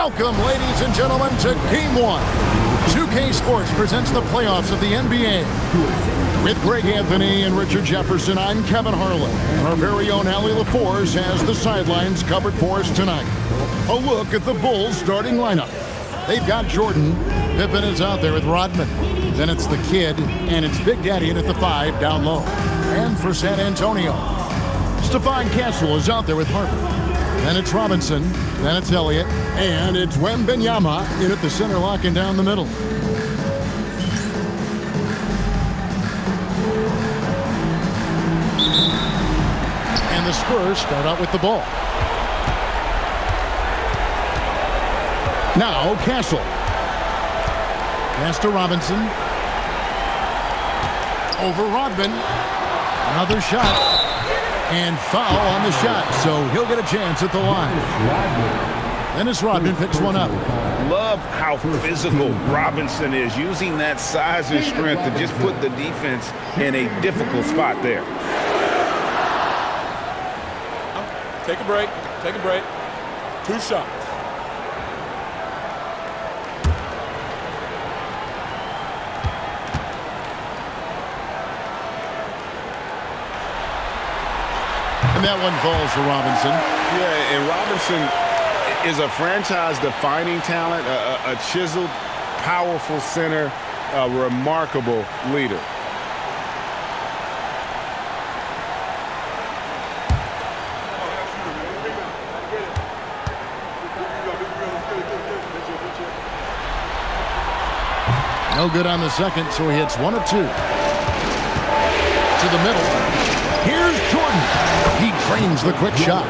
Welcome, ladies and gentlemen, to Game 1. 2K Sports presents the playoffs of the NBA. With Greg Anthony and Richard Jefferson, I'm Kevin Harlan. And our very own Allie LaForce has the sidelines covered for us tonight. A look at the Bulls' starting lineup. They've got Jordan. Pippen is out there with Rodman. Then it's the kid, and it's Big Daddy in at the 5 down low. And for San Antonio, Stephon Castle is out there with Harper. Then it's Robinson, then it's Elliott, and it's Wembanyama in at the center, locking down the middle. And the Spurs start out with the ball. Now Castle. Pass to Robinson. Over Rodman. Another shot. And foul on the shot, so he'll get a chance at the line. Then as Rodman picks one up. Love how physical Robinson is, using that size and strength to just put the defense in a difficult spot there. Take a break. Take a break. 2 shots. And that one falls for Robinson. Yeah, and Robinson is a franchise-defining talent, a chiseled, powerful center, a remarkable leader. No good on the second, so he hits 1 of 2. To the middle. Here's Jordan. He drains the quick shot.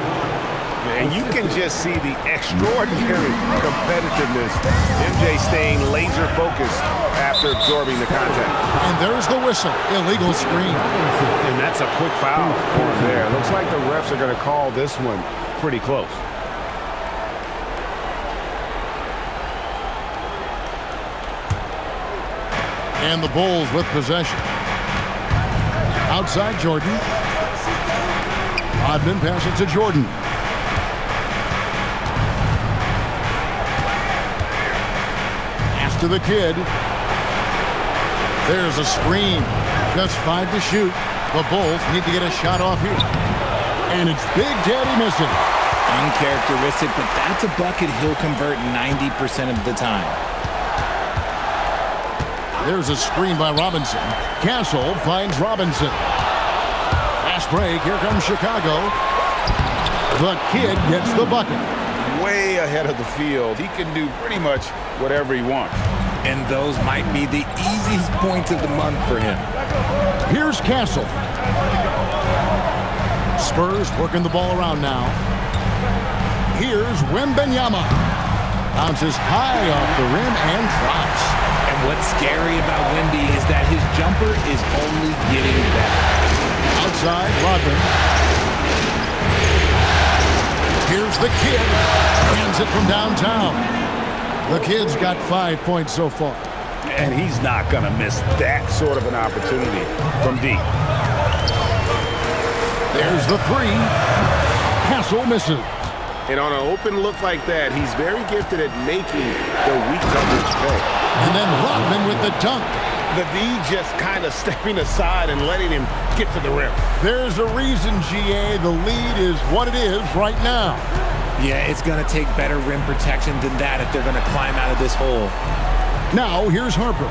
And you can just see the extraordinary competitiveness. MJ staying laser focused after absorbing the contact. And there's the whistle. Illegal screen. And that's a quick foul for him there. Looks like the refs are going to call this one pretty close. And the Bulls with possession. Outside Jordan. Rodman passes to Jordan. Pass to the kid. There's a screen. Just 5 to shoot. The Bulls need to get a shot off here. And it's Big Daddy missing. Uncharacteristic, but that's a bucket he'll convert 90% of the time. There's a screen by Robinson. Castle finds Robinson. Fast break. Here comes Chicago. The kid gets the bucket. Way ahead of the field. He can do pretty much whatever he wants. And those might be the easiest points of the month for him. Here's Castle. Spurs working the ball around now. Here's Wembanyama. Bounces high off the rim and drops. And what's scary about Wemby is that his jumper is only getting better. Outside, Rodman. Here's the kid. Hands it from downtown. The kid's got 5 points so far. And he's not going to miss that sort of an opportunity from deep. There's the 3. Castle misses. And on an open look like that, he's very gifted at making the weak coverage pay. And then Rodman with the dunk. The D just kind of stepping aside and letting him get to the rim. There's a reason, GA, the lead is what it is right now. Yeah, it's going to take better rim protection than that if they're going to climb out of this hole. Now, here's Harper.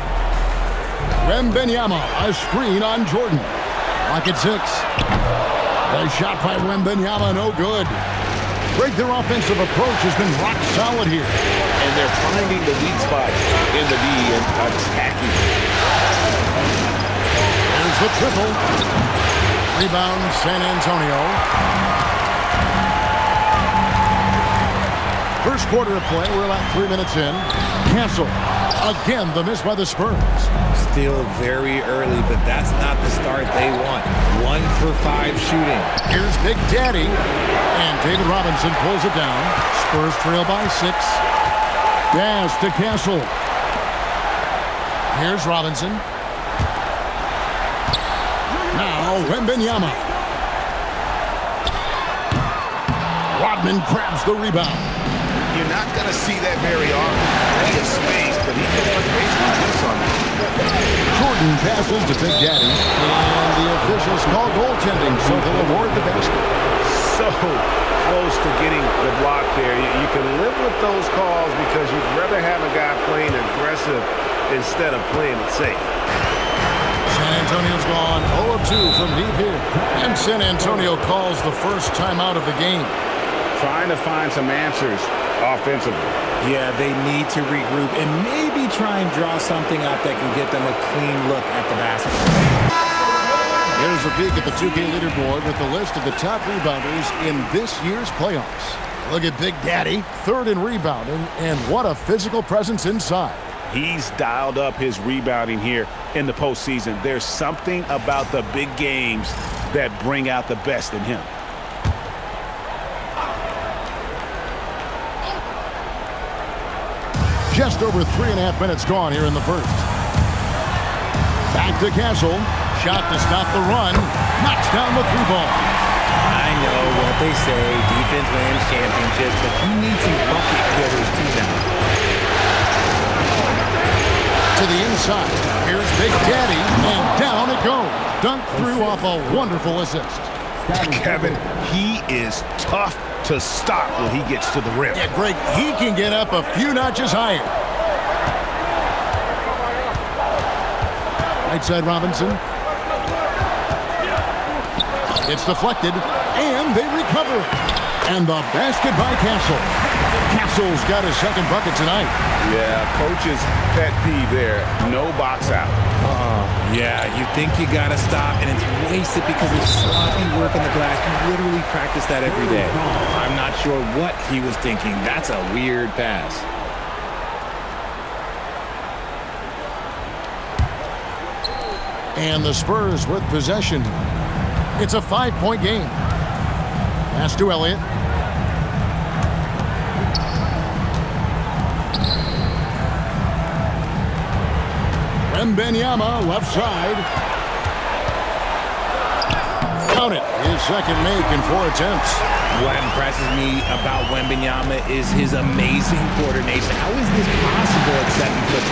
Wembanyama, a screen on Jordan. Pocket 6. A shot by Wembanyama, no good. Their offensive approach has been rock solid here. And they're finding the weak spots in the D and attacking. There's the triple. Rebound, San Antonio. First quarter of play, we're about 3 minutes in. Castle. Again, the miss by the Spurs. Still very early, but that's not the start they want. 1 for 5 shooting. Here's Big Daddy. And David Robinson pulls it down. Spurs trail by 6. Pass to Castle. Here's Robinson. Now Wembanyama. Rodman grabs the rebound. You're not going to see that very often. Plenty of space, but he just went basically this on that. Jordan passes to Big Daddy, and the officials call goaltending, so they'll award the basket. So close to getting the block there. You can live with those calls because you'd rather have a guy playing aggressive instead of playing it safe. San Antonio's gone 0 of 2 from deep here. And San Antonio calls the first timeout of the game. Trying to find some answers offensively. Yeah, they need to regroup and maybe try and draw something up that can get them a clean look at the basket. Here's a peek at the 2K leaderboard with the list of the top rebounders in this year's playoffs. Look at Big Daddy, third in rebounding, and what a physical presence inside. He's dialed up his rebounding here in the postseason. There's something about the big games that bring out the best in him. Just over 3.5 minutes gone here in the first. Back to Castle. Shot to stop the run. Knocks down the 3-ball. I know what they say, defense wins championships, but you need some bucket getters too now. To the inside. Here's Big Daddy, and down it goes. Dunked through off a wonderful assist. Kevin, he is tough to stop when he gets to the rim. Yeah, Greg, he can get up a few notches higher. Right side Robinson. It's deflected, and they recover. And the basket by Castle. Castle's got his second bucket tonight. Yeah, coach's pet peeve there. No box out. Yeah, you think you gotta stop, and it's wasted because of sloppy work on the glass. You literally practice that every day. I'm not sure what he was thinking. That's a weird pass. And the Spurs with possession. It's a 5-point game. Pass to Elliott. Wembanyama, left side. Count it. His second make in 4 attempts. What impresses me about Wembanyama is his amazing coordination. How is this possible at 7 foot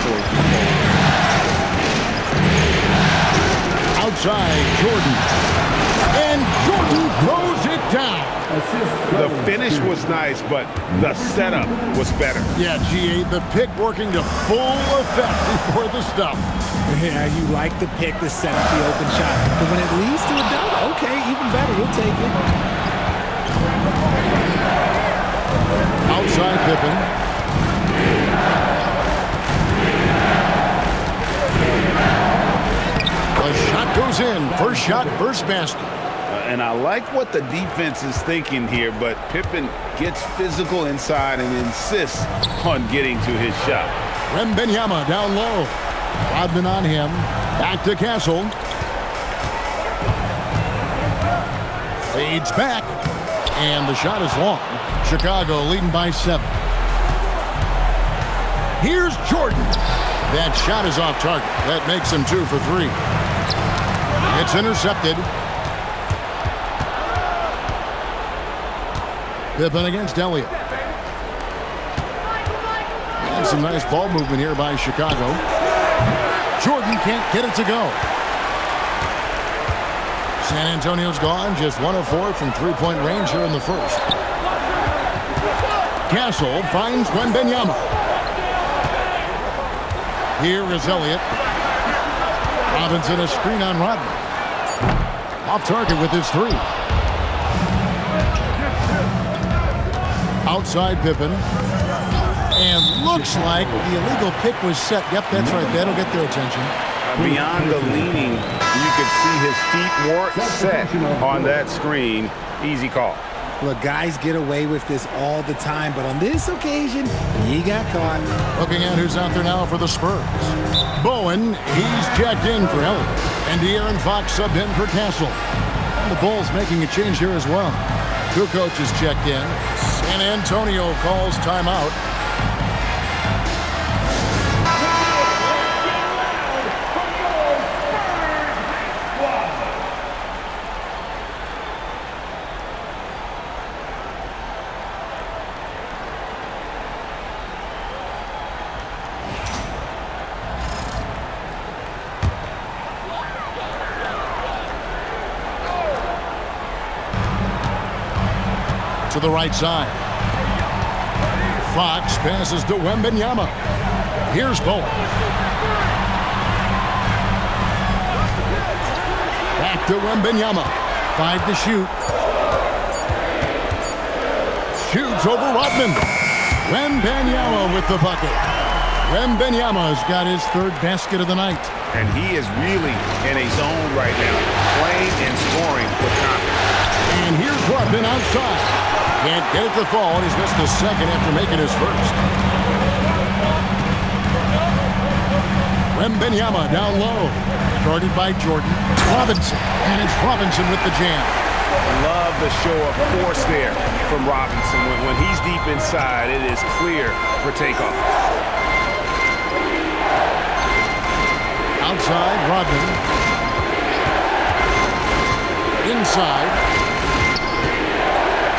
4? Outside, Jordan. And Jordan throws it down. The finish was nice, but the setup was better. Yeah, GA, the pick working to full effect before the stuff. Yeah, you like the pick to set up the open shot. But when it leads to a dunk, okay, even better. We'll take it. Outside Pippen. The shot goes in. First shot, first basket. And I like what the defense is thinking here, but Pippen gets physical inside and insists on getting to his shot. Wembanyama down low. Rodman on him. Back to Castle. Fades back. And the shot is long. Chicago leading by 7. Here's Jordan. That shot is off target. That makes him 2 for 3. It's intercepted. Pippen against Elliott. And some nice ball movement here by Chicago. Jordan can't get it to go. San Antonio's gone, just 1 of 4 from 3-point range here in the first. Castle finds Wembanyama. Here is Elliott. Robinson a screen on Rodman. Off target with his 3. Outside Pippen. And looks like the illegal pick was set. Yep, that's right. That'll get their attention. Beyond the leaning, you could see his feet weren't set on that screen. Easy call. Look, guys get away with this all the time, but on this occasion, he got caught. Looking at who's out there now for the Spurs. Bowen, he's checked in for Elliott. And De'Aaron Fox subbed in for Castle. And the Bulls making a change here as well. 2 coaches checked in. San Antonio calls timeout. to the right side. Fox passes to Wembanyama. Here's Bowen. Back to Wembanyama. 5 to shoot. Shoots over Rodman. Wembanyama with the bucket. Wembanyama's got his 3rd basket of the night. And he is really in a zone right now, playing and scoring with confidence. And here's Rodman outside. Can't get it to fall, and he's missed the 2nd after making his 1st. Wembanyama down low. Guarded by Jordan. Robinson. And it's Robinson with the jam. Love the show of force there from Robinson. When he's deep inside, it is clear for takeoff. Outside, Rodman. Inside.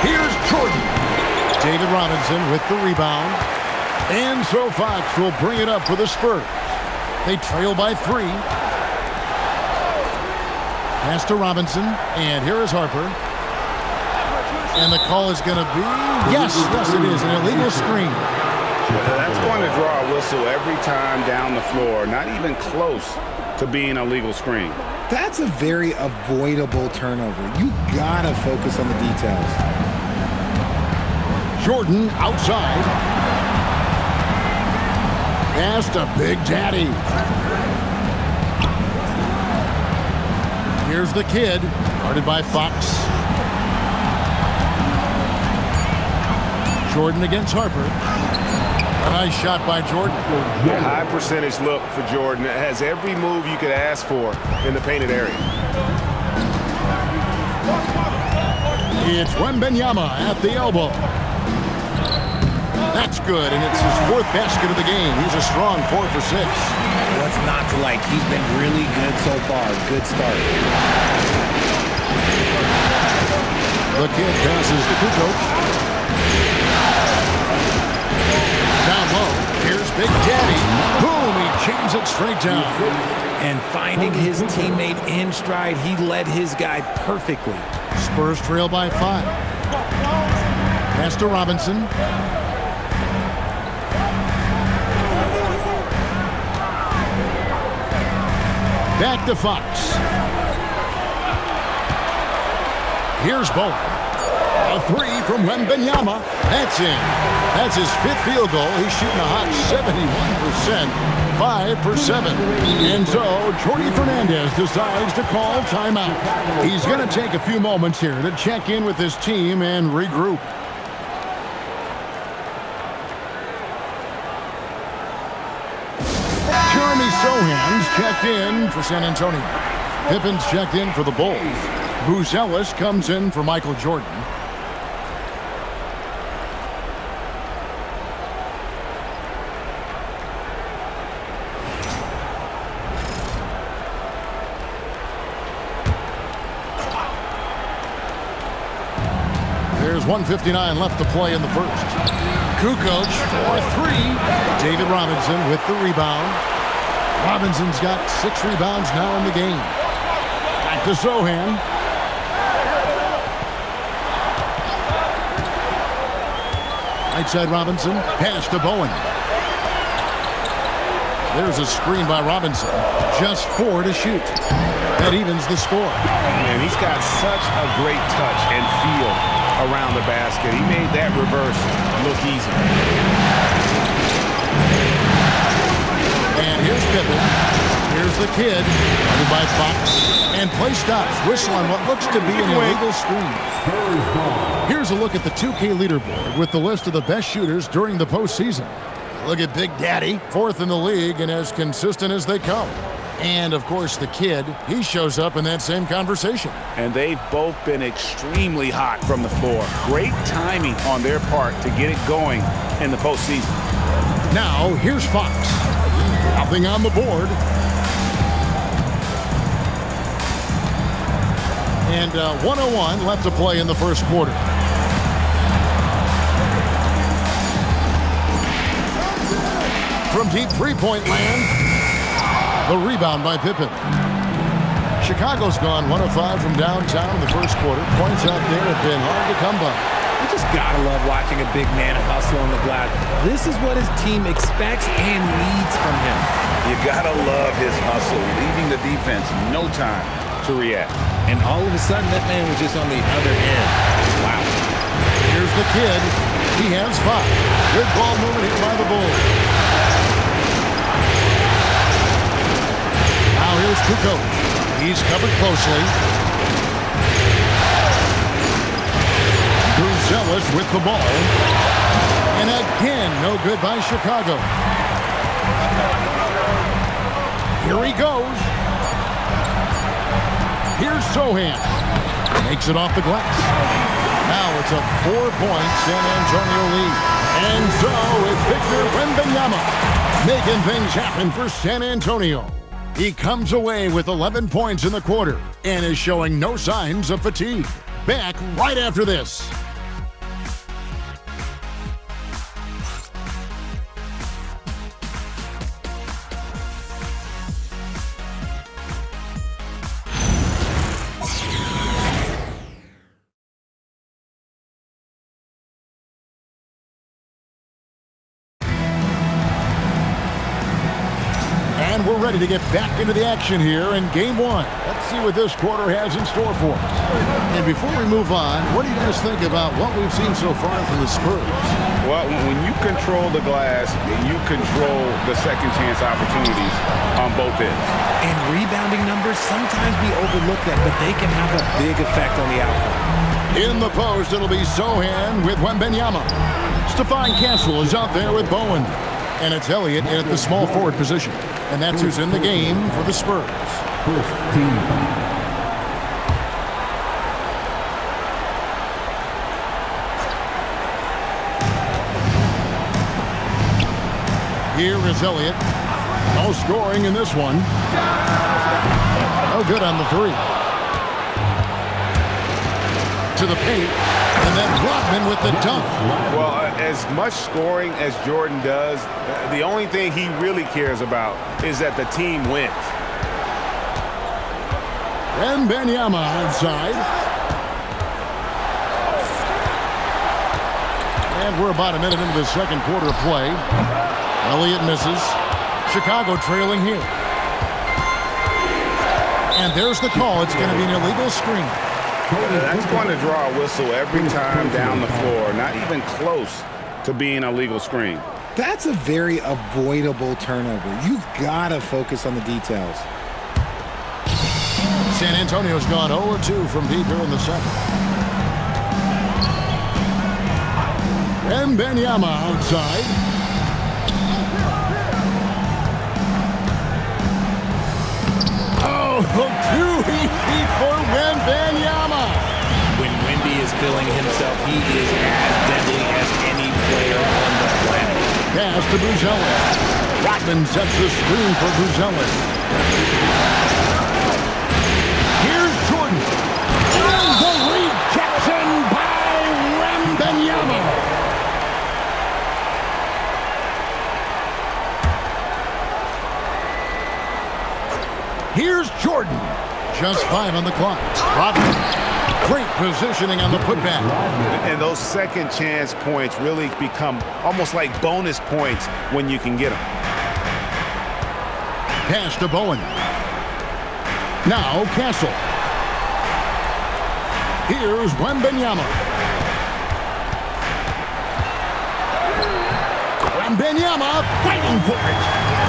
Here's Jordan. David Robinson with the rebound. And so Fox will bring it up for the Spurs. They trail by 3. Pass to Robinson. And here is Harper. And the call is going to be... Yes, it is. An illegal screen. That's going to draw a whistle every time down the floor. Not even close to being a legal screen. That's a very avoidable turnover. You gotta focus on the details. Jordan outside. Pass to Big Daddy. Here's the kid, guarded by Fox. Jordan against Harper. A nice shot by Jordan. A high percentage look for Jordan. It has every move you could ask for in the painted area. It's Wembanyama at the elbow. That's good, and it's his 4th basket of the game. He's a strong 4 for 6. What's not to like? He's been really good so far. Good start. The kid passes to Kukoc. Down low. Here's Big Daddy. Boom! He jams it straight down. And finding his teammate in stride, he led his guy perfectly. Spurs trail by 5. Pass to Robinson. Back to Fox. Here's Bowen. A 3 from Wembanyama. That's in. That's his 5th field goal. He's shooting a hot 71%. 5 for 7. And so, Jordy Fernandez decides to call timeout. He's going to take a few moments here to check in with his team and regroup. Jeremy Sohan's checked in for San Antonio. Pippen's checked in for the Bulls. Bruce Ellis comes in for Michael Jordan. There's 1:59 left to play in the first. Kukoc for 3. David Robinson with the rebound. Robinson's got 6 rebounds now in the game. Back to Sohan. Right side Robinson. Pass to Bowen. There's a screen by Robinson. Just 4 to shoot. That evens the score. And he's got such a great touch and feel around the basket. He made that reverse look easy. And here's Pippen. Here's the kid, guarded by Fox. And play stops. Whistle on what looks to be an illegal screen. Here's a look at the 2K leaderboard with the list of the best shooters during the postseason. Look at Big Daddy, 4th in the league and as consistent as they come. And, of course, the kid, he shows up in that same conversation. And they've both been extremely hot from the floor. Great timing on their part to get it going in the postseason. Now, here's Fox. Nothing on the board. And 1:01 left to play in the first quarter. From deep three-point land, the rebound by Pippen. Chicago's gone 1 of 5 from downtown in the first quarter. Points out there have been hard to come by. Just gotta love watching a big man hustle on the glass. This is what his team expects and needs from him. You gotta love his hustle, leaving the defense no time to react. And all of a sudden, that man was just on the other end. Wow. Here's the kid. He has 5. Good ball movement here by the Bulls. Now here's Kukoc. He's covered closely. Bruzelis with the ball. And again, no good by Chicago. Here he goes. Here's Sohan. Makes it off the glass. Now it's a 4-point San Antonio lead. And so it's Victor Wembanyama making things happen for San Antonio. He comes away with 11 points in the quarter and is showing no signs of fatigue. Back right after this. And we're ready to get back into the action here in Game 1. Let's see what this quarter has in store for us. And before we move on, what do you guys think about what we've seen so far from the Spurs? Well, when you control the glass, you control the second chance opportunities on both ends. And rebounding numbers, sometimes we overlook that, but they can have a big effect on the outcome. In the post, it'll be Sohan with Wembanyama. Stephon Castle is out there with Bowen. And it's Elliott at the small forward position. And that's who's in the game for the Spurs. Here is Elliott. No scoring in this one. No good on the 3. To the paint. And then Rodman with the dunk. Well, as much scoring as Jordan does, the only thing he really cares about is that the team wins. Wembanyama outside. And we're about a minute into the second quarter of play. Elliott misses. Chicago trailing here. And there's the call. It's going to be an illegal screen. That's going to draw a whistle every time down the floor. Not even close to being a legal screen. That's a very avoidable turnover. You've got to focus on the details. San Antonio's gone 0-2 from deep here in the second. Wembanyama outside. Too easy for Wembanyama. When Wemby is feeling himself, he is as deadly as any player on the planet. Pass to Bruzelis. Rodman sets the screen for Bruzelis. Here's Jordan. And the rejection by Wembanyama. Here's Jordan. Just 5 on the clock. Rodman. Great positioning on the putback. And those second chance points really become almost like bonus points when you can get them. Pass to Bowen. Now Castle. Here's Wembanyama. Wembanyama fighting for it.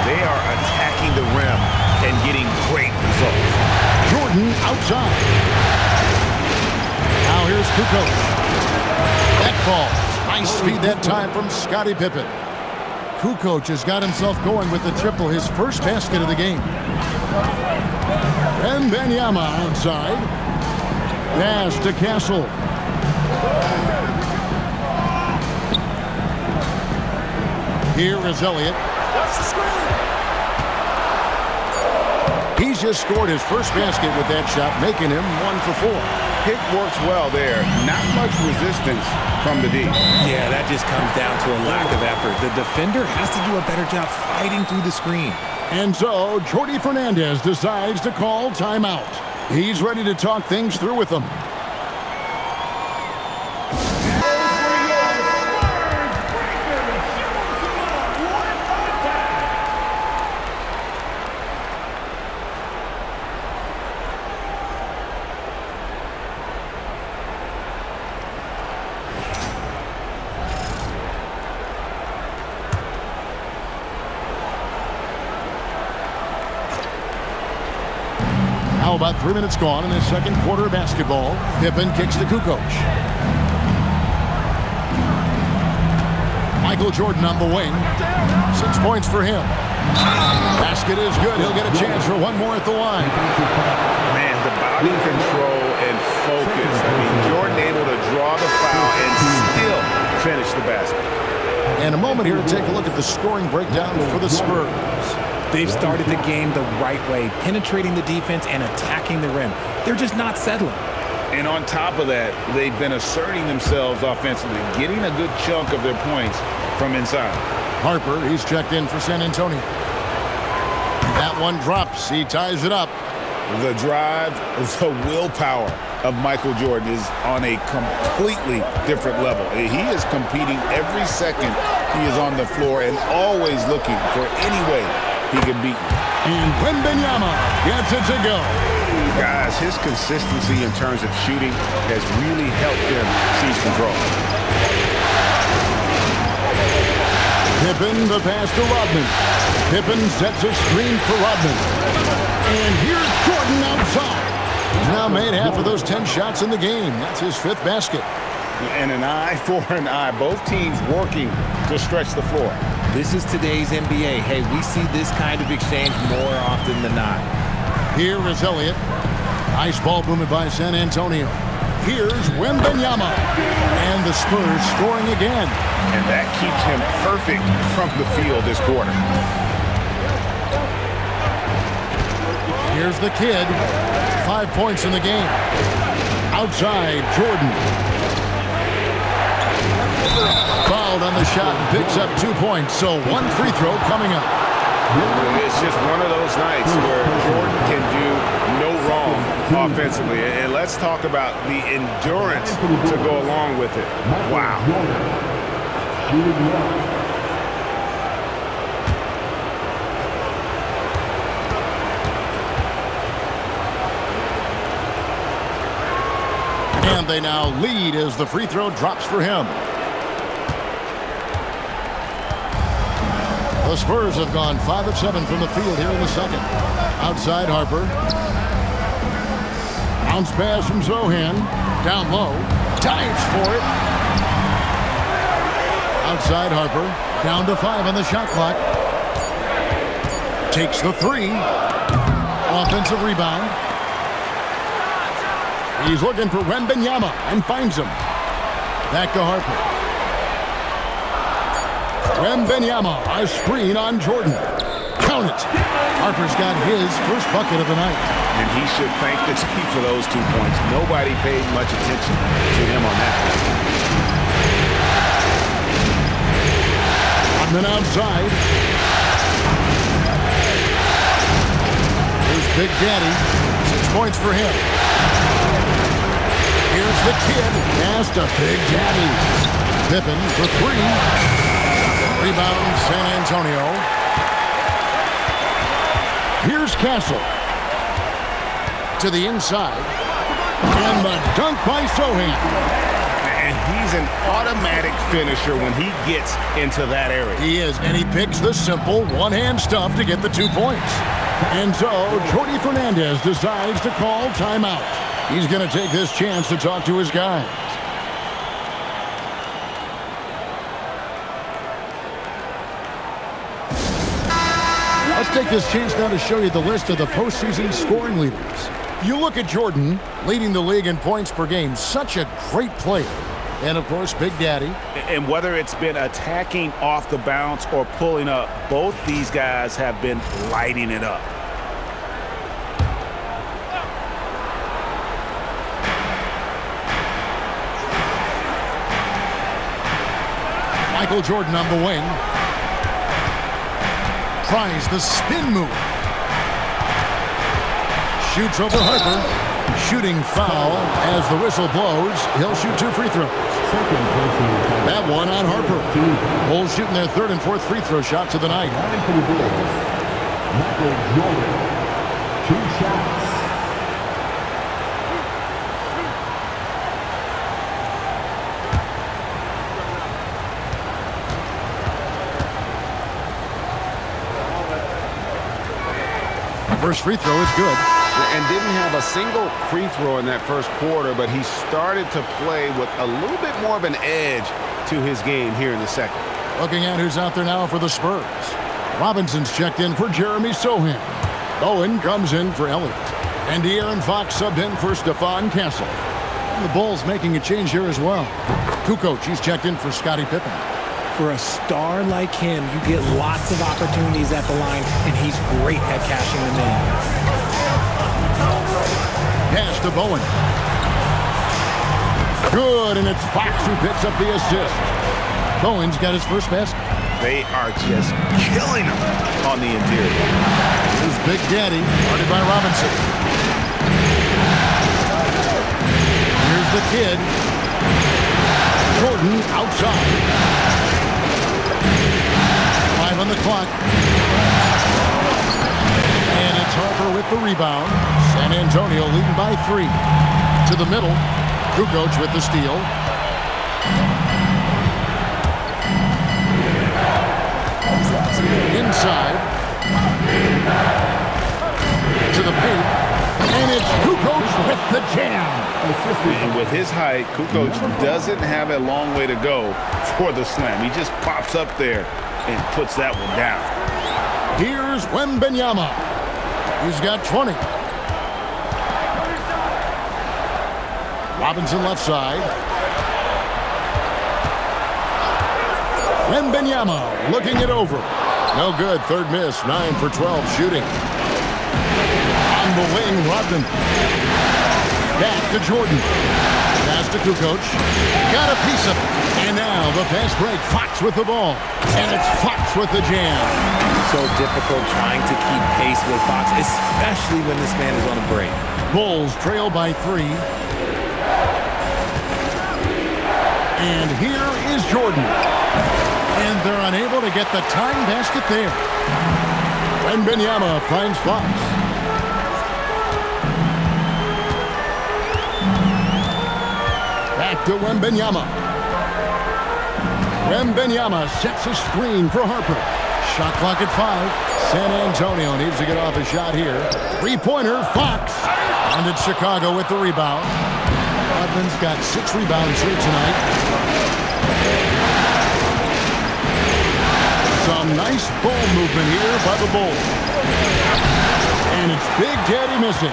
They are attacking the rim and getting great results. Jordan outside. Now here's Kukoc. That falls. Nice feed that time from Scottie Pippen. Kukoc has got himself going with the triple, his first basket of the game. Wembanyama outside. Pass to Castle. Here is Elliott. He's just scored his first basket with that shot, making him 1 for 4. Pick works well there. Not much resistance from the D. Yeah, that just comes down to a lack of effort. The defender has to do a better job fighting through the screen. And so, Jordi Fernandez decides to call timeout. He's ready to talk things through with them. So about 3 minutes gone in the second quarter of basketball. Pippen kicks to Kukoc. Michael Jordan on the wing. 6 points for him. Basket is good. He'll get a chance for one more at the line. Man, the body control and focus. I mean, Jordan able to draw the foul and still finish the basket. And a moment here to take a look at the scoring breakdown for the Spurs. They've started the game the right way, penetrating the defense and attacking the rim. They're just not settling. And on top of that, they've been asserting themselves offensively, getting a good chunk of their points from inside. Harper, he's checked in for San Antonio. That one drops. He ties it up. The drive, the willpower of Michael Jordan is on a completely different level. He is competing every second he is on the floor and always looking for any way he can beat you. And Wembanyama gets it to go. Guys, his consistency in terms of shooting has really helped him seize control. Pippen, the pass to Rodman. Pippen sets a screen for Rodman. And here's Jordan outside. He's now made half of those 10 shots in the game. That's his 5th basket. And an eye for an eye. Both teams working to stretch the floor. This is today's NBA. Hey, we see this kind of exchange more often than not. Here is Elliott. Nice ball movement by San Antonio. Here's Wembanyama. And the Spurs scoring again. And that keeps him perfect from the field this quarter. Here's the kid. 5 points in the game. Outside, Jordan. Fouled on the shot and picks up 2 points. So one free throw coming up. It's just one of those nights where Jordan can do no wrong offensively. And let's talk about the endurance to go along with it. Wow. And they now lead as the free throw drops for him. The Spurs have gone 5 of 7 from the field here in the second. Outside Harper. Bounce pass from Zohan. Down low. Dives for it. Outside Harper. Down to 5 on the shot clock. Takes the 3. Offensive rebound. He's looking for Wembanyama and finds him. Back to Harper. Wembanyama, a screen on Jordan. Count it. Harper's got his first bucket of the night. And he should thank the team for those 2 points. Nobody paid much attention to him on that one. Rodman outside. Here's Big Daddy. 6 points for him. Here's the kid. Pass to Big Daddy. Pippen for 3. Rebound, San Antonio. Here's Castle. To the inside. And the dunk by Zohan. And he's an automatic finisher when he gets into that area. He is, and he picks the simple one-hand stuff to get the 2 points. And so, Jordi Fernandez decides to call timeout. He's going to take this chance to talk to his guys. Let's take this chance now to show you the list of the postseason scoring leaders. You look at Jordan, leading the league in points per game. Such a great player. And, of course, Big Daddy. And whether it's been attacking off the bounce or pulling up, both these guys have been lighting it up. Michael Jordan on the wing. Tries the spin move. Shoots over Harper. Shooting foul as the whistle blows. He'll shoot 2 free throws. That one on Harper. Bulls shooting their 3rd and 4th free throw shots of the night. Michael Jordan, 2 shots. First free throw is good. and didn't have a single free throw in that first quarter, but he started to play with a little bit more of an edge to his game here in the second. Looking at who's out there now for the Spurs. Robinson's checked in for Jeremy Sohan. Bowen comes in for Elliott. And De'Aaron Fox subbed in for Stephon Castle. And the Bulls making a change here as well. Kukoc, he's checked in for Scottie Pippen. For a star like him, you get lots of opportunities at the line, and he's great at cashing them in. Pass to Bowen. Good, and it's Fox who picks up the assist. Bowen's got his first basket. They are just killing him on the interior. Here's Big Daddy, guarded by Robinson. Here's the kid. Jordan outside. 5 on the clock. And it's Harper with the rebound. San Antonio leading by 3. To the middle. Kukoc with the steal. Inside. To the paint. And it's Kukoc with the jam. And with his height, Kukoc doesn't have a long way to go for the slam. He just pops up there and puts that one down. Here's Wembanyama. He's got 20. Robinson left side. Wembanyama looking it over. No good. Third miss. 9 for 12 shooting. On the wing, Rodman. Back to Jordan. Pass to Kukoc. Got a piece of it. And now the fast break. Fox with the ball. And it's Fox with the jam. So difficult trying to keep pace with Fox, especially when this man is on a break. Bulls trail by 3. And here is Jordan. And they're unable to get the tying basket there. Wembanyama finds Fox. Back to Wembanyama. Wembanyama sets a screen for Harper. Shot clock at 5. San Antonio needs to get off a shot here. Three-pointer, Fox. And it's Chicago with the rebound. Rodman's got 6 rebounds here tonight. Some nice ball movement here by the Bulls. And it's Big Daddy missing.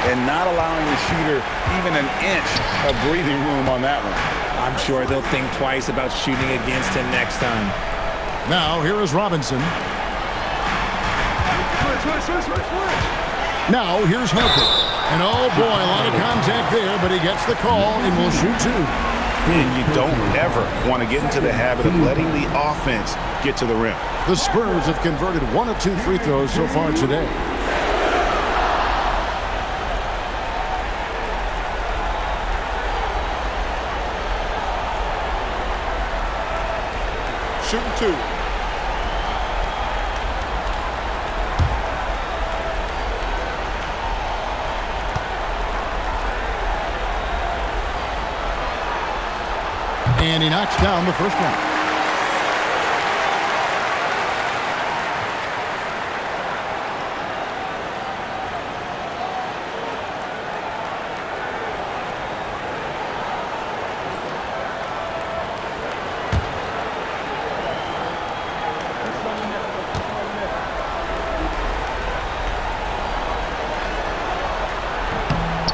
And not allowing the shooter even an inch of breathing room on that one. I'm sure they'll think twice about shooting against him next time. Now, here is Robinson. Now, here's Harper. And oh boy, a lot of contact there, but he gets the call and will shoot 2. And you don't ever want to get into the habit of letting the offense get to the rim. The Spurs have converted 1 of 2 free throws so far today. Shooting 2. And he knocks down the first one.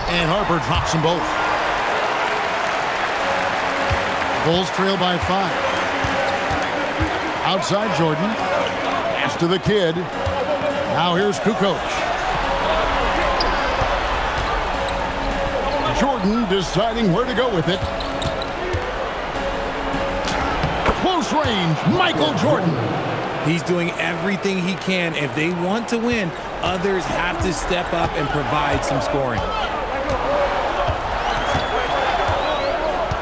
And Harper drops them both. Bulls trail by 5. Outside Jordan. Pass to the kid. Now here's Kukoc. Jordan deciding where to go with it. Close range, Michael Jordan. He's doing everything he can. If they want to win, others have to step up and provide some scoring.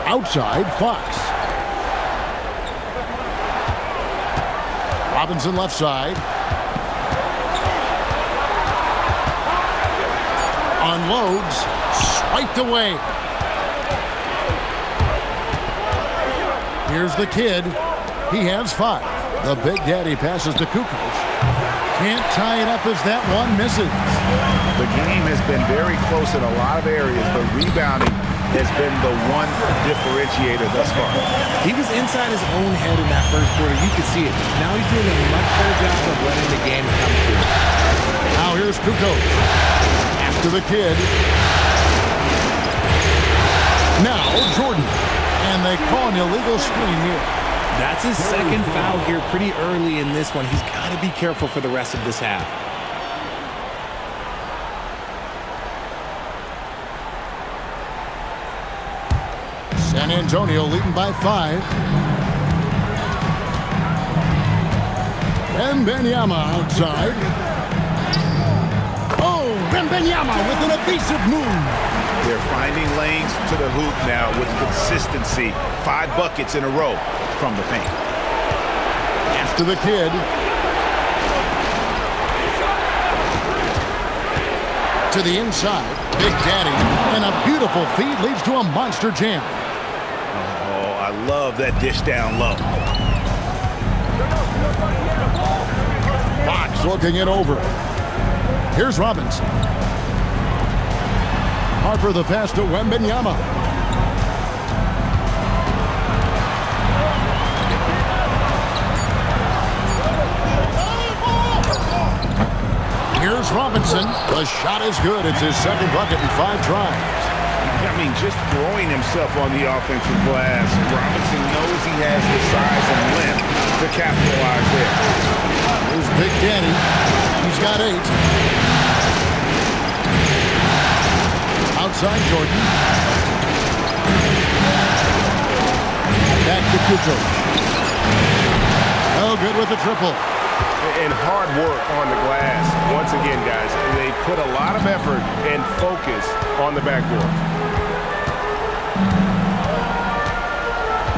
Outside, Fox. Robinson left side. Unloads. Swiped away. Here's the kid. He has 5. The Big Daddy passes to Kukoc. Can't tie it up as that one misses. The game has been very close in a lot of areas, but rebounding has been the one differentiator thus far. He was inside his own head in that first quarter. You could see it. Now he's doing a much better job of letting the game come to him. Now here's Kukoc. After the kid. Now Jordan. And they call an illegal screen here. That's his second foul here pretty early in this one. He's got to be careful for the rest of this half. San Antonio leading by 5. Wembanyama outside. Oh, Wembanyama with an evasive move. They're finding lanes to the hoop now with consistency. 5 buckets in a row from the paint. After the kid. To the inside. Big Daddy. And a beautiful feed leads to a monster jam. Oh, I love that dish down low. Fox looking it over. Here's Robinson. Harper the pass to Wembanyama. Here's Robinson. The shot is good. It's his second bucket in 5 tries. I mean, just throwing himself on the offensive glass. Robinson knows he has the size and length to capitalize there. Here's Big Daddy. He's got 8. Outside Jordan. Back to Kukoc. Oh, good with the triple. And hard work on the glass. Once again, guys, they put a lot of effort and focus on the backboard.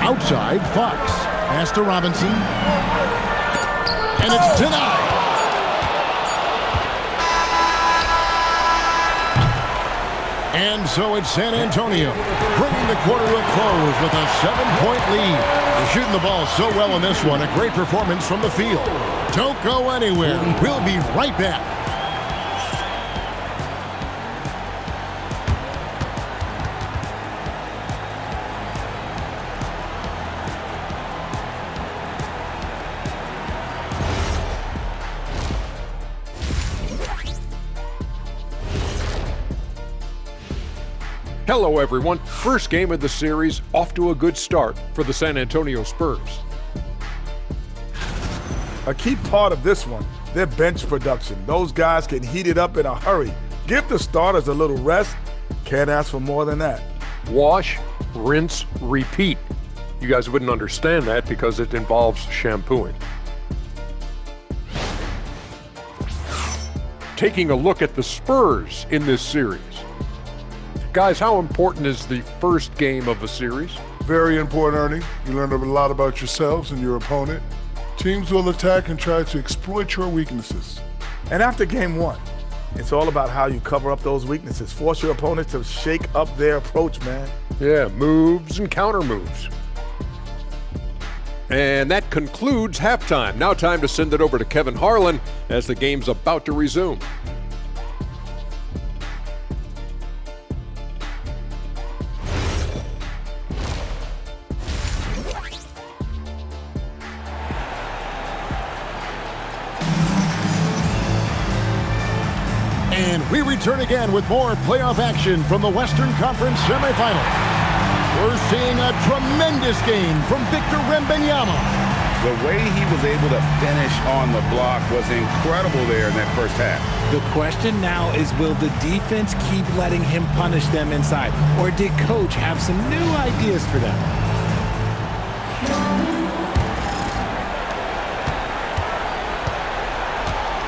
Outside, Fox. Pass to Robinson. And it's denied. And so it's San Antonio, bringing the quarter to a close with a 7-point lead. They're shooting the ball so well in this one. A great performance from the field. Don't go anywhere. We'll be right back. Hello everyone, first game of the series, off to a good start for the San Antonio Spurs. A key part of this one, their bench production. Those guys can heat it up in a hurry. Give the starters a little rest. Can't ask for more than that. Wash, rinse, repeat. You guys wouldn't understand that because it involves shampooing. Taking a look at the Spurs in this series. Guys, how important is the first game of a series? Very important, Ernie. You learn a lot about yourselves and your opponent. Teams will attack and try to exploit your weaknesses. And after game 1, it's all about how you cover up those weaknesses. Force your opponent to shake up their approach, man. Yeah, moves and counter moves. And that concludes halftime. Now time to send it over to Kevin Harlan as the game's about to resume. And we return again with more playoff action from the Western Conference semifinals. We're seeing a tremendous game from Victor Wembanyama. The way he was able to finish on the block was incredible there in that first half. The question now is, will the defense keep letting him punish them inside? Or did Coach have some new ideas for them?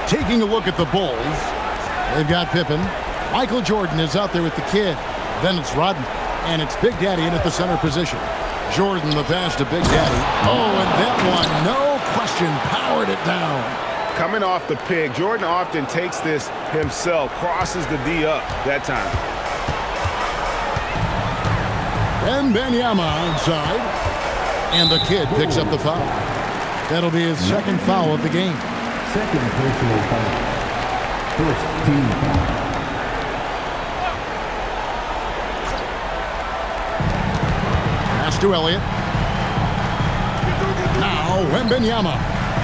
Taking a look at the Bulls, they've got Pippen. Michael Jordan is out there with the kid. Then it's Rodman. And it's Big Daddy in at the center position. Jordan the pass to Big Daddy. Oh, and that one, no question, powered it down. Coming off the pick, Jordan often takes this himself, crosses the D up that time. Wembanyama outside. And the kid picks up the foul. That'll be his second foul of the game. Second personal foul. First team foul. Pass to Elliott. Now Wembanyama.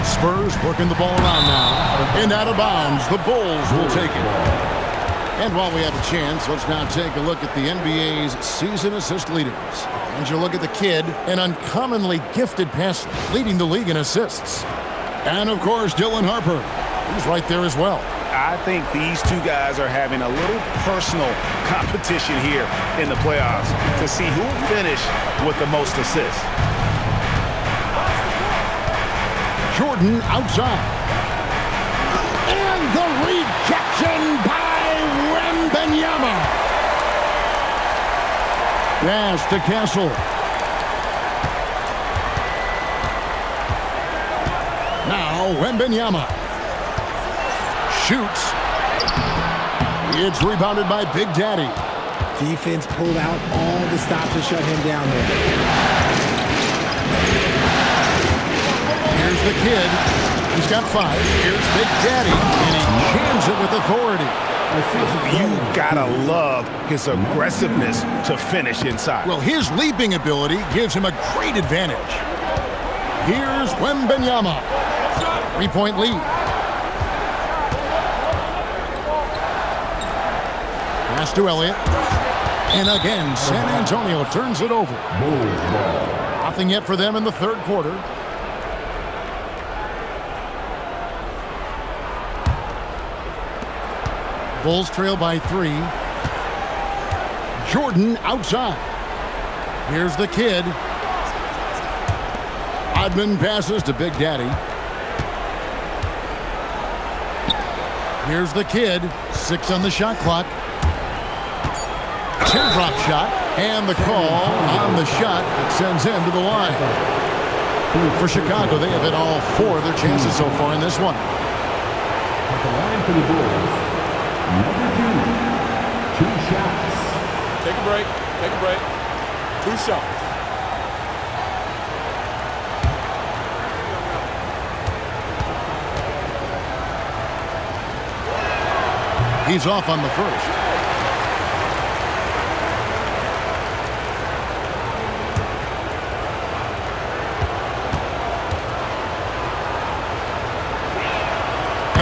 Spurs working the ball around now. And out of bounds, the Bulls will take it. And while we have a chance, let's now take a look at the NBA's season assist leaders. And you look at the kid, an uncommonly gifted passer, leading the league in assists. And of course, Dylan Harper. He's right there as well. I think these two guys are having a little personal competition here in the playoffs to see who will finish with the most assists. Jordan outside. And the rejection by Wembanyama. Pass to Castle. Now Wembanyama. Shoots. It's rebounded by Big Daddy. Defense pulled out all the stops to shut him down there. Here's the kid. He's got 5. Here's Big Daddy, and he jams it with authority. You gotta love his aggressiveness to finish inside. Well, his leaping ability gives him a great advantage. Here's Wembanyama. 3-point lead. Pass to Elliott. And again, San Antonio turns it over. Nothing yet for them in the third quarter. Bulls trail by 3. Jordan outside. Here's the kid. Odman passes to Big Daddy. Here's the kid. 6 on the shot clock. Teardrop shot. And the call on the shot that sends him to the line. For Chicago, they have hit all 4 of their chances so far in this one. At the line for the Bulls. Number 2, 2 shots. Take a break. Take a break. 2 shots. He's off on the first.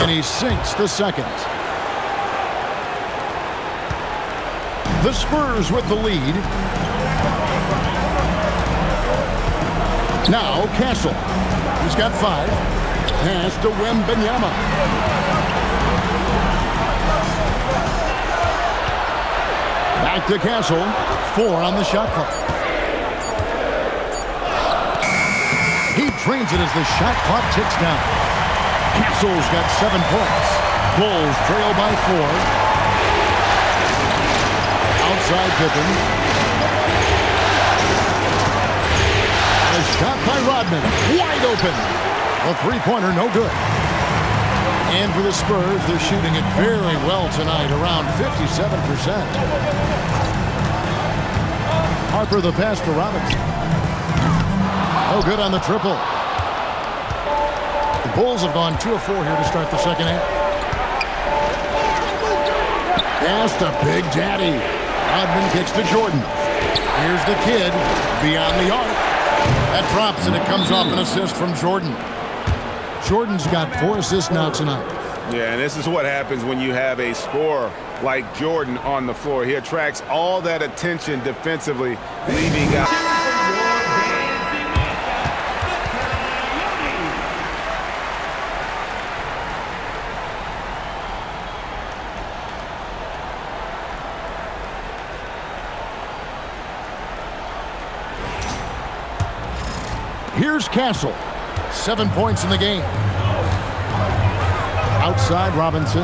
And he sinks the second. The Spurs with the lead. Now Castle. He's got 5. Pass to Wembanyama. Back to Castle. 4 on the shot clock. He drains it as the shot clock ticks down. Castle's got 7 points. Bulls trail by 4. Outside Pippen. A shot by Rodman. Wide open. A 3-pointer, no good. And for the Spurs, they're shooting it very well tonight, around 57%. Harper the pass to Robinson. No good on the triple. The Bulls have gone 2 of 4 here to start the second half. Pass to Big Daddy. Rodman kicks to Jordan. Here's the kid beyond the arc. That drops and it comes off an assist from Jordan. Jordan's got 4 assists now tonight. Yeah, and this is what happens when you have a scorer like Jordan on the floor. He attracts all that attention defensively, leaving out. Here's Castle. 7 points in the game. Outside Robinson.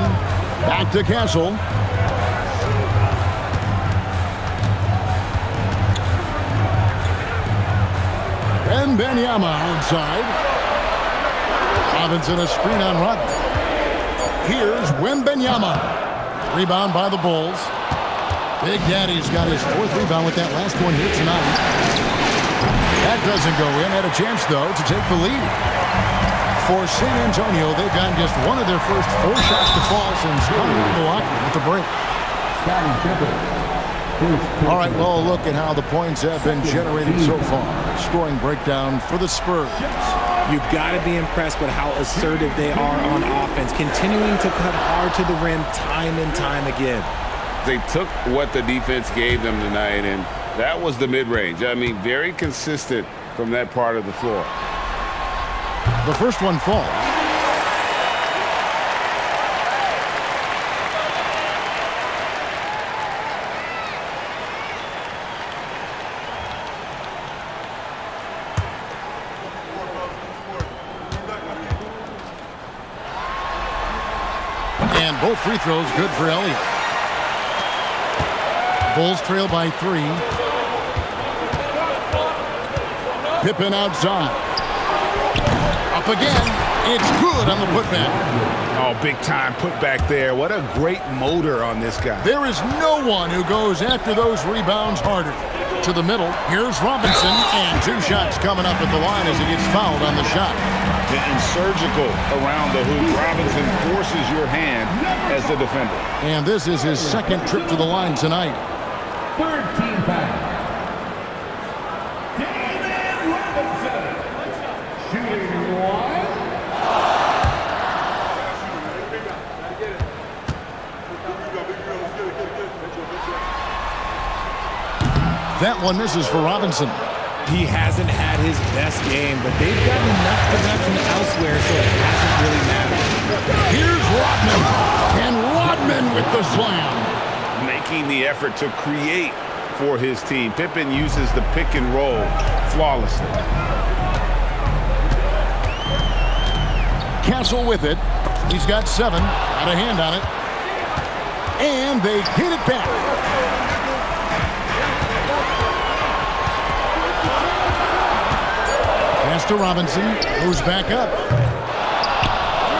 Back to Castle. Wembanyama outside. Robinson a screen on Rodman. Here's Wembanyama. Rebound by the Bulls. Big Daddy's got his 4th rebound with that last one here tonight. That doesn't go in. Had a chance, though, to take the lead. For San Antonio, they've gotten just one of their first 4 shots to fall since coming into the locker room at the break. All right, well, look at how the points have been generated so far. Scoring breakdown for the Spurs. You've got to be impressed with how assertive they are on offense, continuing to cut hard to the rim time and time again. They took what the defense gave them tonight, and that was the mid-range. I mean, very consistent from that part of the floor. The first one falls. And both free throws good for Elliott. Bulls trail by 3. Pippen outside. Up again. It's good on the putback. Oh, big time putback there. What a great motor on this guy. There is no one who goes after those rebounds harder. To the middle. Here's Robinson. And 2 shots coming up at the line as he gets fouled on the shot. And surgical around the hoop. Robinson forces your hand as the defender. And this is his second trip to the line tonight. 13 foul. David Robinson. Shooting 1. That one misses for Robinson. He hasn't had his best game, but they've gotten enough production elsewhere, so it hasn't really mattered. Here's Rodman. And Rodman with the slam. Making the effort to create for his team. Pippen uses the pick and roll flawlessly. Castle with it. He's got 7. Got a hand on it. And they hit it back. Pass to Robinson. Moves back up.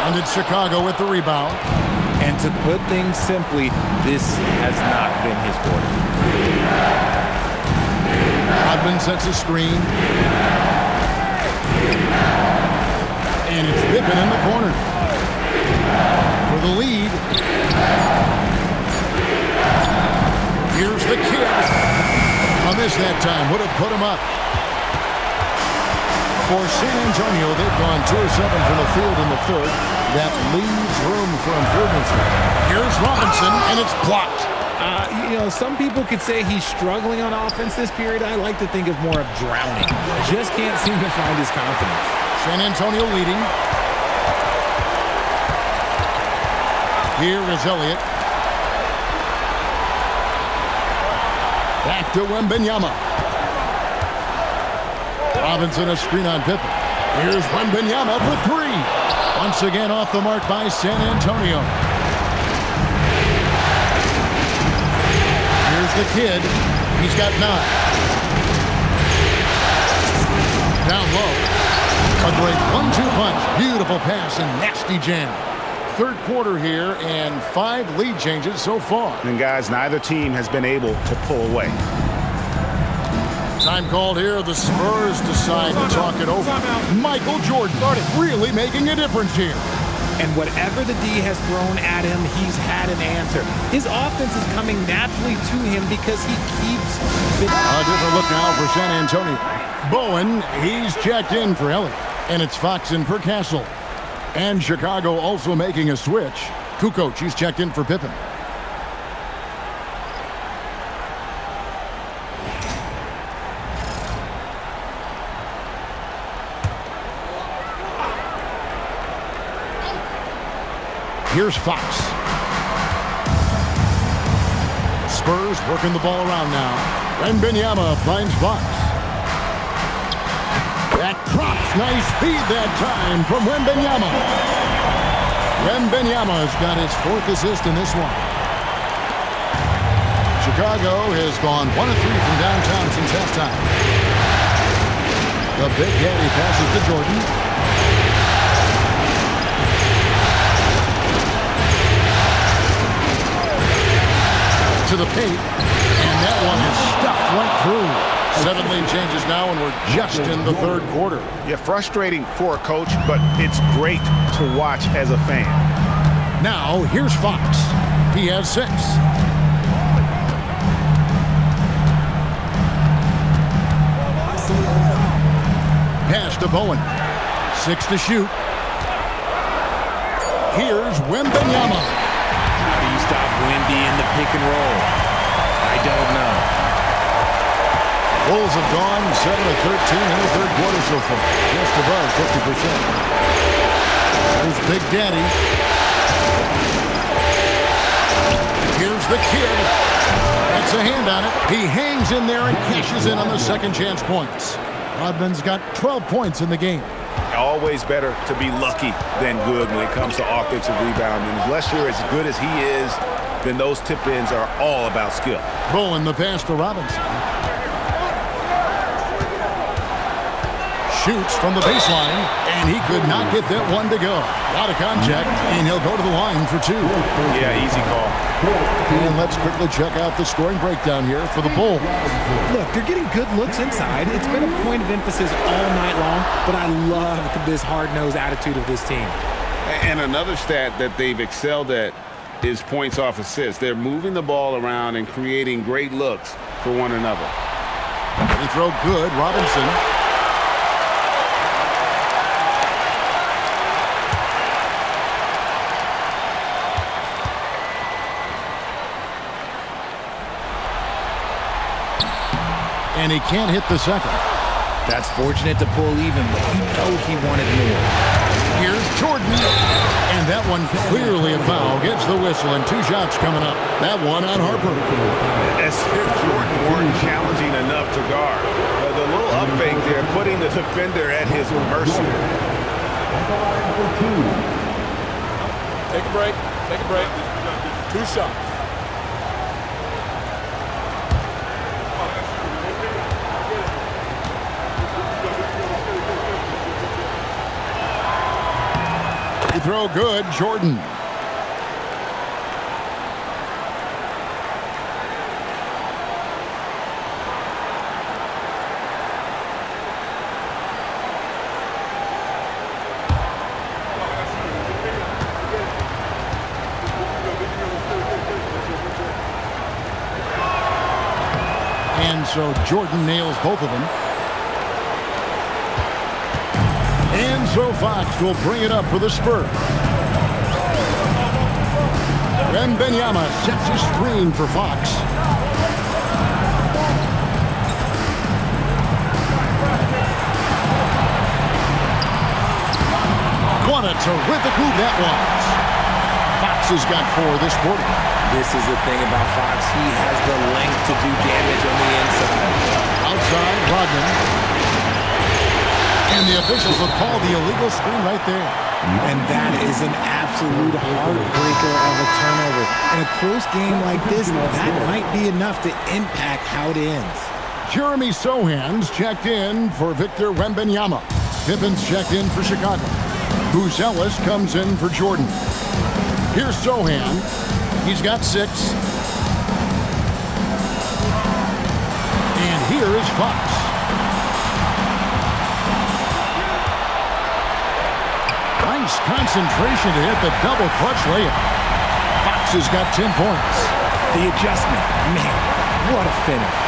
And it's Chicago with the rebound. And to put things simply, this has not been his quarter. Rodman sets a screen. And it's Pippen in the corner. For the lead. Here's the kid. On this that time. Would have put him up. For San Antonio, they've gone 2 of 7 from the field in the third. That leaves room for improvements. Here's Robinson, and it's blocked. You know, some people could say he's struggling on offense this period. I like to think of more of drowning. Just can't seem to find his confidence. San Antonio leading. Here is Elliott. Back to Wembanyama. Robinson a screen on Pippen. Here's Wembanyama for 3. Once again off the mark by San Antonio. Here's the kid. He's got 9. Down low. A great 1-2 punch. Beautiful pass and nasty jam. Third quarter here and 5 lead changes so far. And guys, neither team has been able to pull away. Time called here. The Spurs decide to talk it over. Michael Jordan really making a difference here. And whatever the D has thrown at him, he's had an answer. His offense is coming naturally to him because he keeps... A different look now for San Antonio. Bowen, he's checked in for Elliott. And it's Foxen for Castle. And Chicago also making a switch. Kukoc, he's checked in for Pippen. Here's Fox. The Spurs working the ball around now. Wembanyama finds Fox. That drops. Nice feed that time from Wembanyama. Wembanyama's got his 4th assist in this one. Chicago has gone 1 of 3 from downtown since halftime. The Big Daddy passes to Jordan. To the paint, and that one is stuffed right through. 7 lead changes now, and we're just in the third quarter. Yeah, frustrating for a coach, but it's great to watch as a fan. Now, here's Fox. He has 6. Pass to Bowen. 6 to shoot. Here's Wembanyama. How do you stop Wemby in the pick and roll? I don't know. Bulls have gone 7 of 13 in the third quarter so far. Just above 50%. There's Big Daddy. Here's the kid. That's a hand on it. He hangs in there and cashes in on the second chance points. Rodman's got 12 points in the game. Always better to be lucky than good when it comes to offensive rebounding. Unless you're as good as he is, then those tip-ins are all about skill. Bowen the pass to Robinson. Shoots from the baseline, and he could not get that one to go. A lot of contact, and he'll go to the line for 2. Yeah, easy call. And let's quickly check out the scoring breakdown here for the Bulls. Look, they're getting good looks inside. It's been a point of emphasis all night long, but I love this hard-nosed attitude of this team. And another stat that they've excelled at is points off assists. They're moving the ball around and creating great looks for one another. They throw good. Robinson. And he can't hit the second. That's fortunate to pull even, but you know he wanted more. Here's Jordan. And that one clearly a foul. Gets the whistle, and 2 shots coming up. That one on Harper. As if Jordan weren't challenging enough to guard. The little up fake there, putting the defender at his mercy. Take a break. Take a break. 2 shots. Throw good, Jordan. And so Jordan nails both of them. And so Fox will bring it up for the Spurs. Wembanyama sets a screen for Fox. What a terrific move that was. Fox has got 4 this quarter. This is the thing about Fox. He has the length to do damage on the inside. Outside, Rodman. And the officials will call the illegal screen right there. And that is an absolute heartbreaker of a turnover. In a close game like this, that might be enough to impact how it ends. Jeremy Sohan's checked in for Victor Wembanyama. Pippin's checked in for Chicago. Bruce Ellis comes in for Jordan. Here's Sohan. He's got 6. And here is Fox. Nice concentration to hit the double clutch layup. Fox has got 10 points. The adjustment, man, what a finish.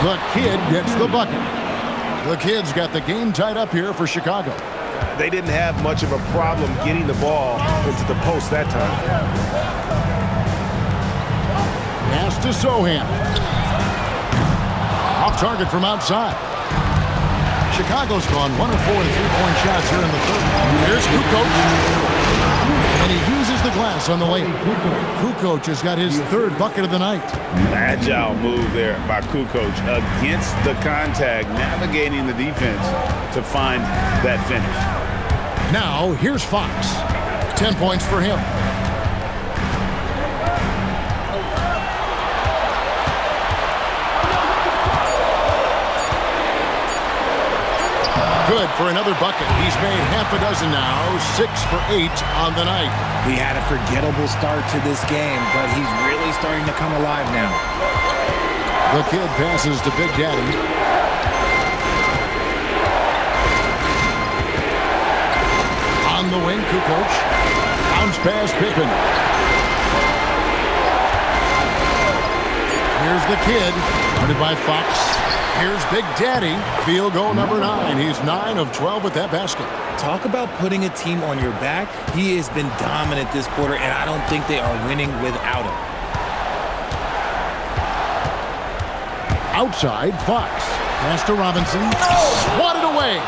The kid gets the bucket. The kid's got the game tied up here for Chicago. They didn't have much of a problem getting the ball into the post that time. Pass to Sohan. Off target from outside. Chicago's gone 1 of 4 in 3-point shots here in the third. Here's Kukoc. And he uses the glass on the layup. Kukoc has got his 3rd bucket of the night. Agile move there by Kukoc against the contact, navigating the defense to find that finish. Now, here's Fox. 10 points for him. Good for another bucket. He's made half a dozen now, 6 for 8 on the night. He had a forgettable start to this game, but he's really starting to come alive now. The kid passes to Big Daddy. On the wing, Kukoc. Bounce pass, Pippen. Here's the kid, guarded by Fox. Here's Big Daddy. Field goal number 9. He's 9 of 12 with that basket. Talk about putting a team on your back. He has been dominant this quarter, and I don't think they are winning without him. Outside, Fox. Pass to Robinson. Swatted away.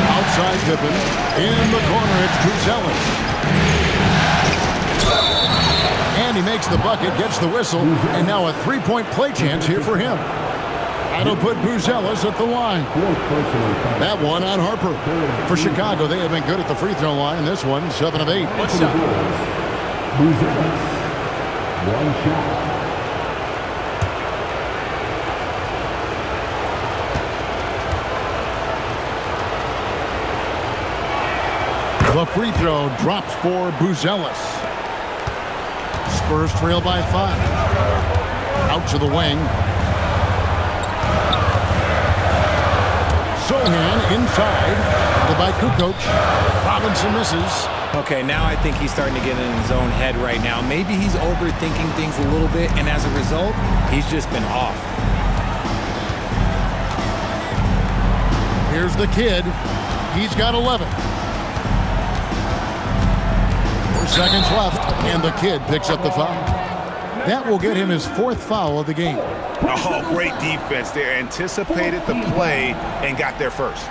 Outside, Pippen. In the corner, it's Buzelis. And he makes the bucket, gets the whistle, and now a three-point play chance here for him. That'll put Buzelis at the line. That one on Harper. For Chicago, they have been good at the free throw line. This one, 7 of 8. One shot. Buzelis. One shot. The free throw drops for Buzelis. Spurs trail by 5. Out to the wing. Sohan inside. By Kukoc. Robinson misses. Okay, now I think he's starting to get in his own head right now. Maybe he's overthinking things a little bit, and as a result, he's just been off. Here's the kid. He's got 11. 4 seconds left, and the kid picks up the foul. That will get him his 4th foul of the game. Oh, great defense there. Anticipated the play and got there first.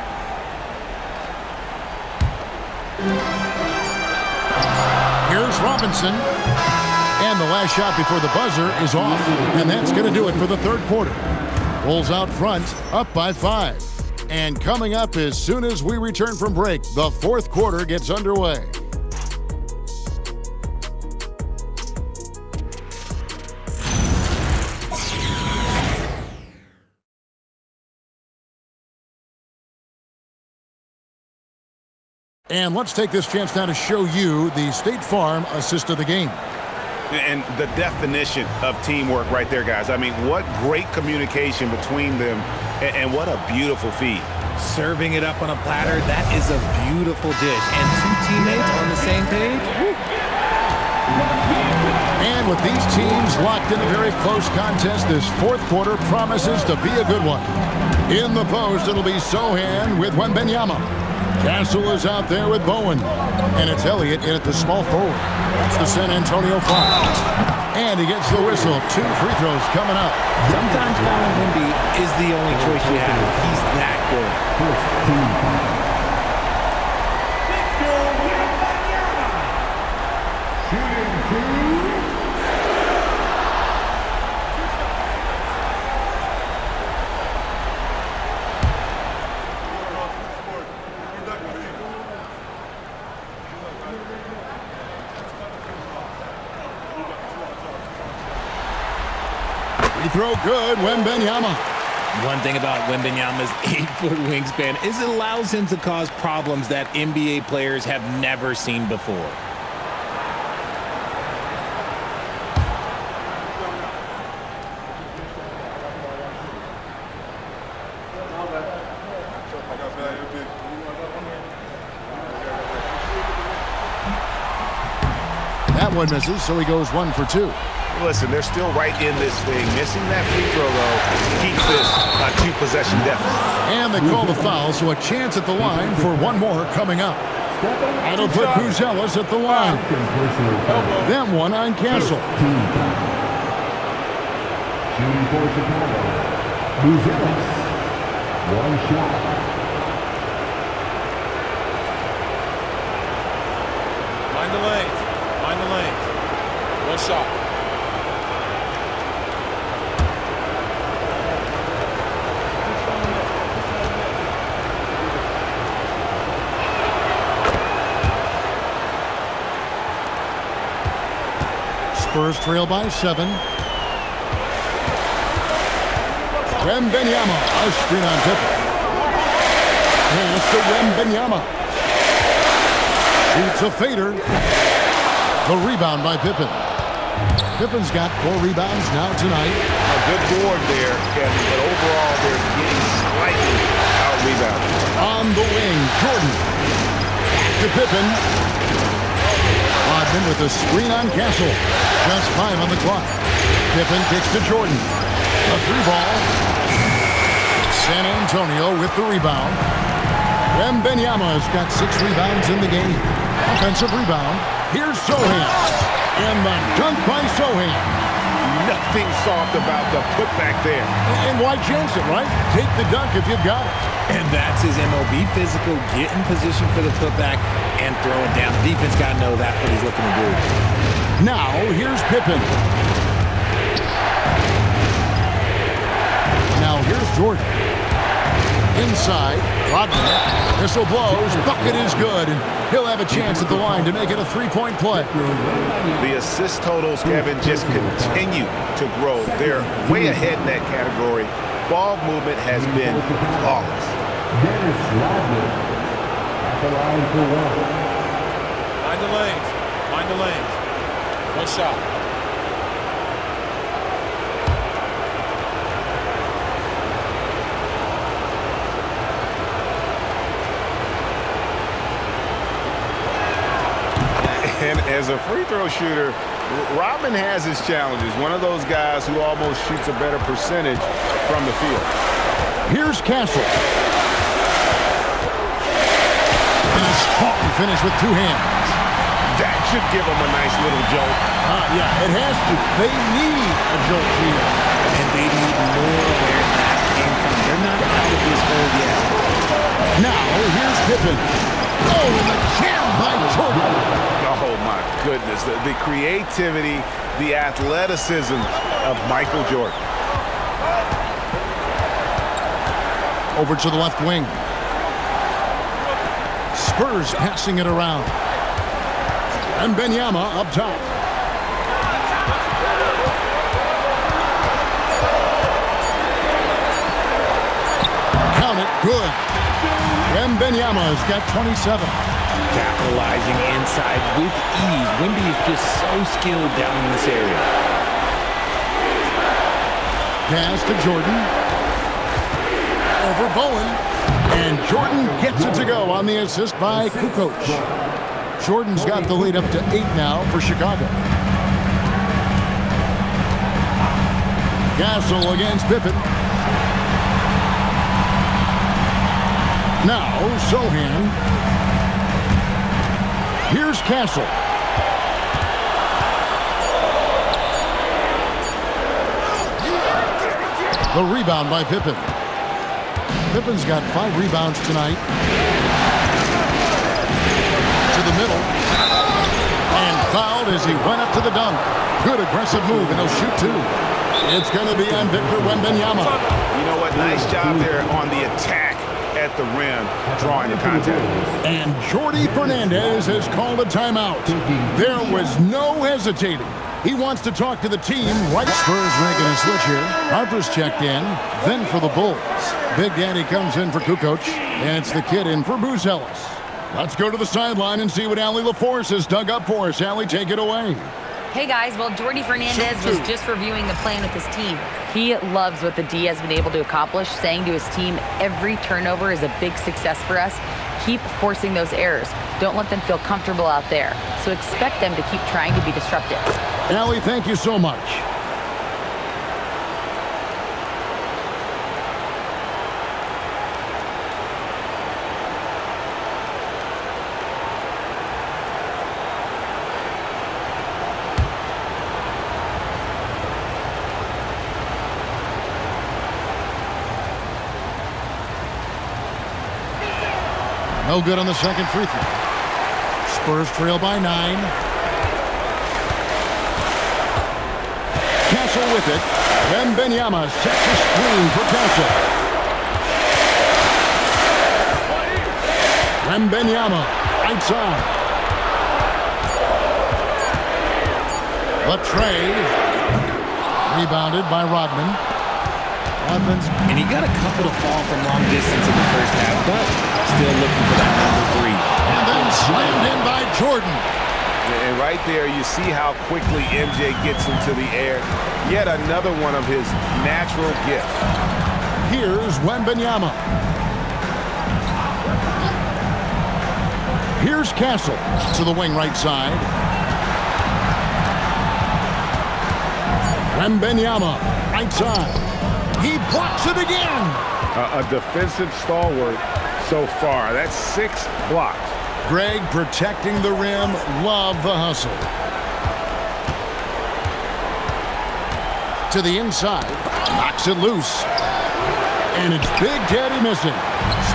Here's Robinson. And the last shot before the buzzer is off. And that's going to do it for the 3rd quarter. Bulls out front, up by 5. And coming up as soon as we return from break, the 4th quarter gets underway. And let's take this chance now to show you the State Farm assist of the game. And the definition of teamwork right there, guys. I mean, what great communication between them, and what a beautiful feed. Serving it up on a platter, that is a beautiful dish. And 2 teammates on the same page. Woo. And with these teams locked in a very close contest, this 4th quarter promises to be a good one. In the post, it'll be Sohan with Wembanyama. Castle is out there with Bowen. And it's Elliott in at the small forward. That's the San Antonio Fox. And he gets the whistle. 2 free throws coming up. Sometimes fouling Wemby is the only choice you have. He's that good. Throw good, Wembanyama. One thing about Wembanyama's 8-foot wingspan is it allows him to cause problems that NBA players have never seen before. That one misses, so he goes 1 for 2. Listen, they're still right in this thing. Missing that free throw, though, keeps this a 2-possession deficit. And they call the foul, so a chance at the line for one more coming up. That'll put Buzelis at the line. Then one on Castle. Shooting for Chicago. Buzelis. One shot. Mind the lanes. Mind the lanes. One shot. Spurs trail by 7. Wembanyama, a screen on Pippen. Pass to Wembanyama. Shoots a fader. The rebound by Pippen. Pippen's got 4 rebounds now tonight. A good board there, Kevin, but overall they're getting slightly out-rebounded. On the wing, Jordan. To Pippen. Rodman with a screen on Castle. Just 5 on the clock. Pippen kicks to Jordan. A 3-ball. San Antonio with the rebound. Wembanyama's got 6 rebounds in the game. Offensive rebound. Here's Sohan. And the dunk by Sohan. Nothing soft about the putback there. And why chance it, right? Take the dunk if you've got it. And that's his MO. Be physical, get in position for the putback, and throw it down. The defense got to know that's what he's looking to do. Now, here's Pippen. Now, here's Jordan. Inside, Rodman. Whistle blows. Bucket is good. And he'll have a chance at the line to make it a 3-point play. The assist totals, Kevin, just continue to grow. They're way ahead in that category. Ball movement has been flawless. Dennis Rodman at the line for 1. Mind the lanes. Mind the lanes. One shot. And as a free throw shooter, Rodman has his challenges. One of those guys who almost shoots a better percentage from the field. Here's Castle. And a strong finish with 2 hands. That should give him a nice little jolt. Yeah, it has to. They need a jolt here. And they need more where that came from. They're not out of this hole yet. Now, here's Pippen. Oh, and the jam by Jordan. Oh, my goodness. The creativity, the athleticism of Michael Jordan. Over to the left wing. Spurs passing it around. And Wembanyama up top. Count it, good. Wembanyama's got 27. Capitalizing inside with ease. Wemby is just so skilled down in this area. Pass to Jordan. Over Bowen. And Jordan gets it to go on the assist by Kukoc. Jordan's got the lead up to 8 now for Chicago. Castle against Pippen. Now, Sohan. Here's Castle. The rebound by Pippen. Pippen's got 5 rebounds tonight. To the middle. And fouled as he went up to the dunk. Good aggressive move, and he'll shoot 2. It's going to be on Victor Wembanyama. You know what? Nice job there on the attack at the rim, drawing the contact. And Jordi Fernandez has called a timeout. There was no hesitating. He wants to talk to the team. Right. Spurs making a switch here. Harper's checked in. Then for the Bulls. Big Daddy comes in for Kukoc. And it's the kid in for Booz Ellis. Let's go to the sideline and see what Allie LaForce has dug up for us. Allie, take it away. Hey guys, well, Jordi Fernandez was just reviewing the plan with his team. He loves what the D has been able to accomplish, saying to his team, every turnover is a big success for us. Keep forcing those errors. Don't let them feel comfortable out there. So expect them to keep trying to be disruptive. Allie, thank you so much. No good on the second free throw. Spurs trail by 9. Castle with it. Wembanyama sets a screen for Castle. Wembanyama outside. Latre. Rebounded by Rodman. And he got a couple to fall from long distance in the first half, but still looking for that number 3. And then slammed in by Jordan. And right there, you see how quickly MJ gets into the air. Yet another one of his natural gifts. Here's Wembanyama. Here's Castle to the wing right side. Wembanyama, right side. He blocks it again. A defensive stalwart so far. That's 6 blocks. Greg protecting the rim. Love the hustle. To the inside. Knocks it loose. And it's Big Daddy missing.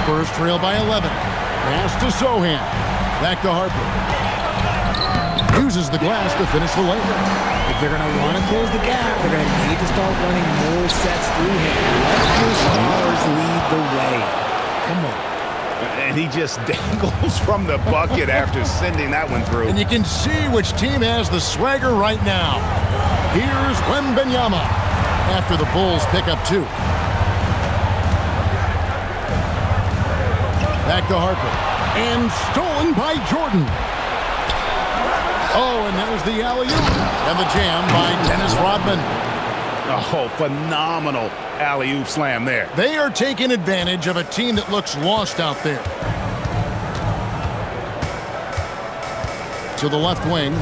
Spurs trail by 11. Pass to Sohan. Back to Harper. Uses the glass to finish the layup. If they're going to want to close the gap, they're going to need to start running more sets through him. Let your stars lead the way. Come on. And he just dangles from the bucket after sending that one through. And you can see which team has the swagger right now. Here's Wembanyama after the Bulls pick up 2. Back to Harper. And stolen by Jordan. Oh, and there's the alley-oop. And the jam by Dennis Rodman. Oh, phenomenal alley-oop slam there. They are taking advantage of a team that looks lost out there. To the left wing.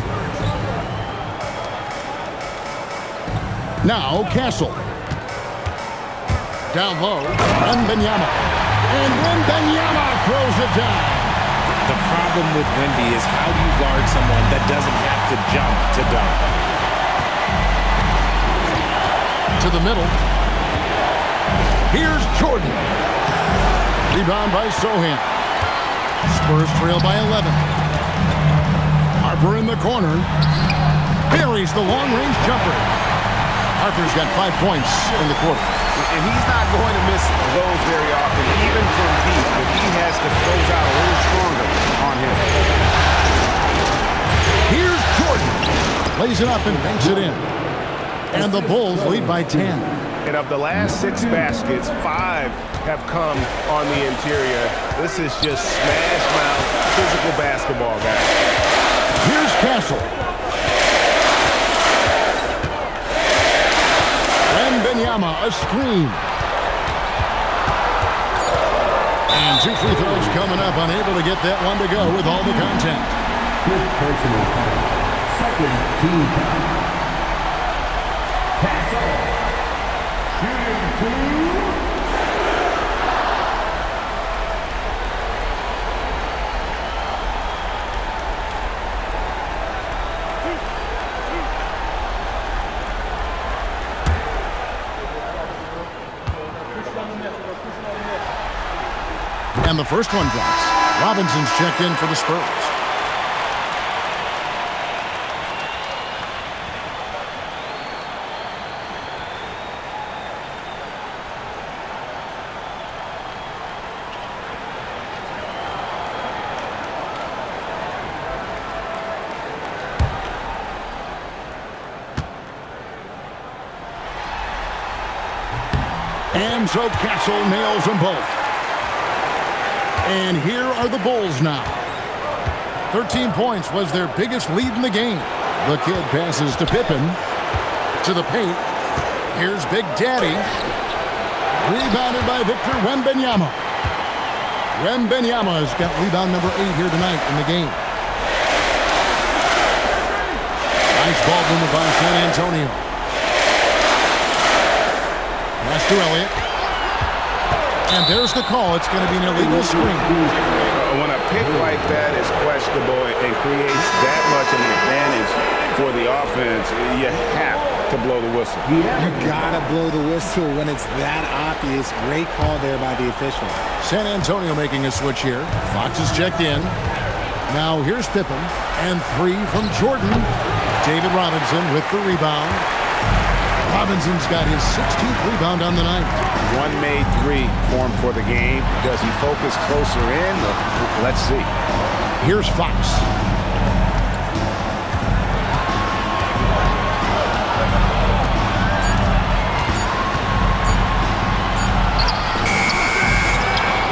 Now Castle. Down low. Wembanyama. And Wembanyama throws it down. The problem with Wemby is how do you guard someone that doesn't have to jump to dunk? To the middle. Here's Jordan. Rebound by Sohan. Spurs trail by 11. Harper in the corner. Buries the long-range jumper. Harper's got 5 points in the quarter. And he's not going to miss those very often, even from deep, but he has to close out a little stronger on him. Here's Jordan. Lays it up and banks it in. And the Bulls lead by 10. And of the last 6 baskets, 5 have come on the interior. This is just smash mouth physical basketball, guys. Here's Castle. Wembanyama, a screen. And 2 free throws coming up, unable to get that one to go with all the contact. Good personal foul. Second team foul. Castle. Shooting 2. And the first one drops. Robinson's checked in for the Spurs. And so Castle nails them both. And here are the Bulls now. 13 points was their biggest lead in the game. The kid passes to Pippen. To the paint. Here's Big Daddy. Rebounded by Victor Wembanyama. Wembanyama has got rebound number 8 here tonight in the game. Nice ball movement by San Antonio. Pass to Elliott. And there's the call. It's going to be an illegal screen. When a pick like that is questionable and creates that much of an advantage for the offense, you have to blow the whistle. You got to blow the whistle when it's that obvious. Great call there by the official. San Antonio making a switch here. Fox is checked in. Now here's Pippen. And 3 from Jordan. David Robinson with the rebound. Robinson's got his 16th rebound on the night. One made 3 for him for the game. Does he focus closer in? Let's see. Here's Fox.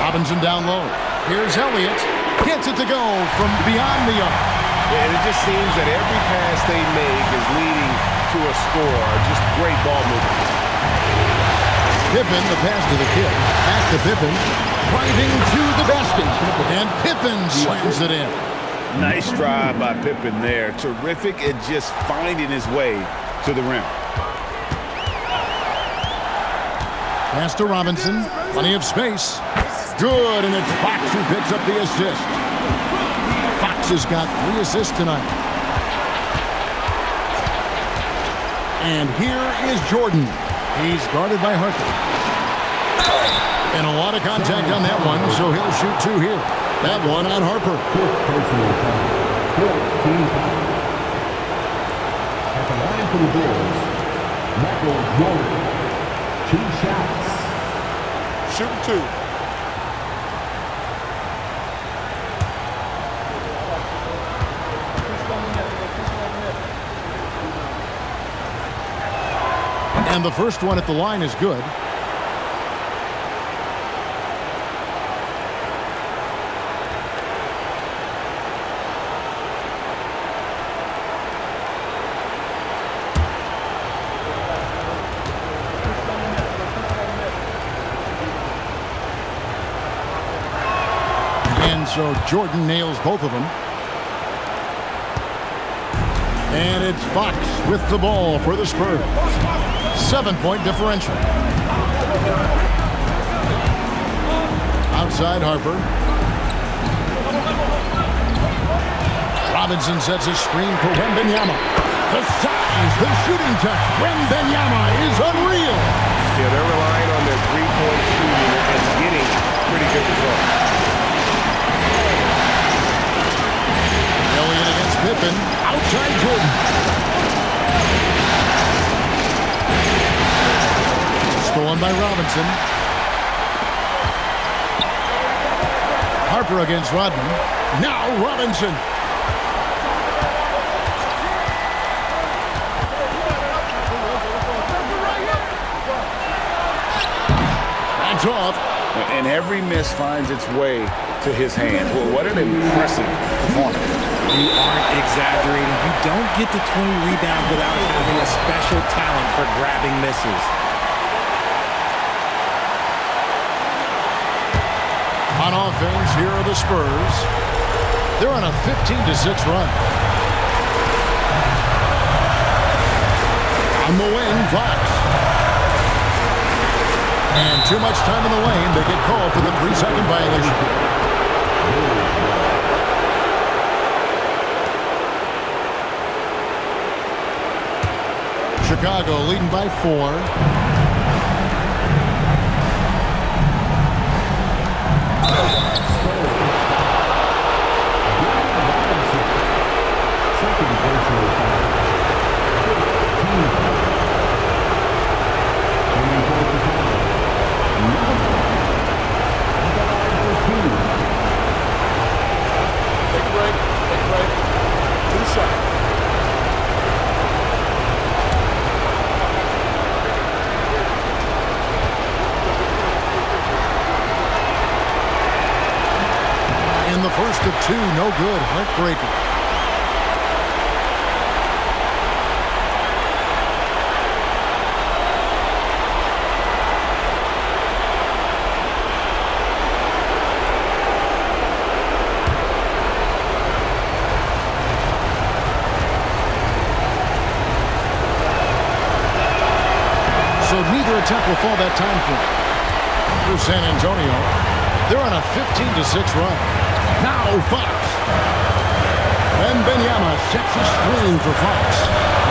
Robinson down low. Here's Elliott. Gets it to go from beyond the arc. And it just seems that every pass they make is leading to a score. Just great ball movement. Pippen, the pass to the kid. Back to Pippen. Driving to the basket. And Pippen slams it in. Nice drive by Pippen there. Terrific at just finding his way to the rim. Pass to Robinson. Plenty of space. Good, and it's Fox who picks up the assist. Fox has got 3 assists tonight. And here is Jordan. He's guarded by Harper. And a lot of contact on that one, so he'll shoot 2 here. That one on Harper. At the line for the Bulls, Michael Jordan. 2 shots. Shooting 2. And the first one at the line is good. And so Jordan nails both of them. And it's Fox with the ball for the Spurs. 7-point differential. Outside Harper. Robinson sets a screen for Wembanyama. The size, the shooting touch. Wembanyama is unreal. Yeah, they're relying on their three-point shooting and getting pretty good results. Elliott against Pippen. Outside Jordan. Stolen by Robinson. Harper against Rodman. Now Robinson. That's off. And every miss finds its way to his hand. Well, what an impressive performance. You aren't exaggerating. You don't get to 20 rebounds without having a special talent for grabbing misses. On offense, here are the Spurs. They're on a 15-6 run. On the wing, Fox. And too much time in the lane. They get called for the 3-second violation. Chicago leading by 4. First of 2, no good. Heartbreaker. So neither attempt will fall that time frame. For San Antonio, they're on a 15-6 run. Now Fox. Wembanyama sets a screen for Fox.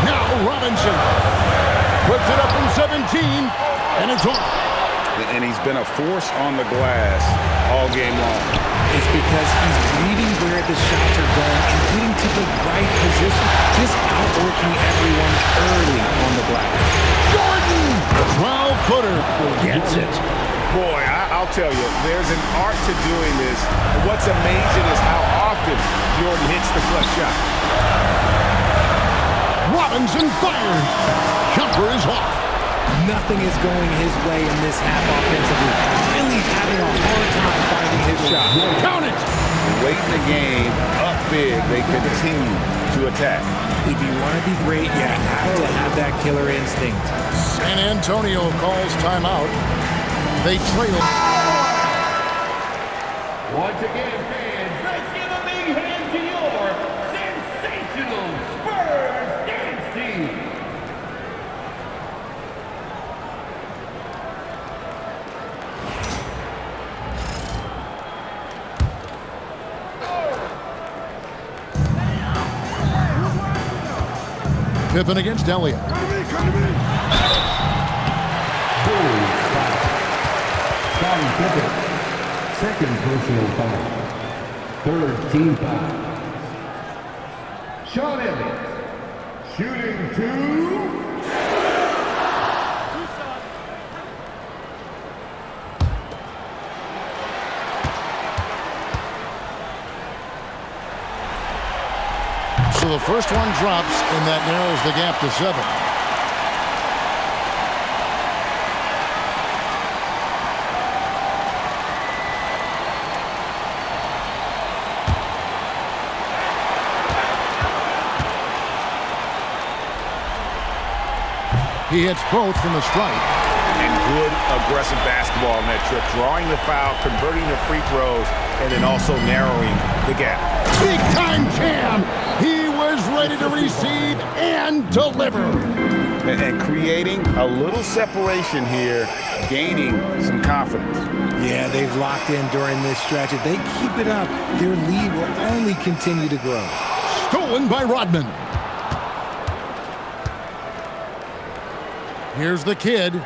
Now Robinson. Puts it up from 17, and it's off. And he's been a force on the glass all game long. It's because he's reading where the shots are going and getting to the right position, just outworking everyone early on the glass. Jordan! 12-footer gets it. Boy, I'll tell you, there's an art to doing this. And what's amazing is how often Jordan hits the clutch shot. Robinson fires. Jumper is off. Nothing is going his way in this half offensively. Really having a hard time finding his shot. Count it. Late in the game, up big, they continue to attack. If you want to be great, you have to have that killer instinct. San Antonio calls timeout. They trail. Once again, fans, let's give a big hand to your sensational Spurs dance team. Pippen against Elliott. Bulls foul. Scottie Pippen, second personal foul. Third team foul. Sean Elliott, shooting two. So the first one drops, and that narrows the gap to 7. He hits both from the stripe. And good aggressive basketball in that trip. Drawing the foul, converting the free throws, and then also narrowing the gap. Big time jam. He was ready to receive and deliver. And creating a little separation here, gaining some confidence. Yeah, they've locked in during this stretch. If they keep it up, their lead will only continue to grow. Stolen by Rodman. Here's the kid. And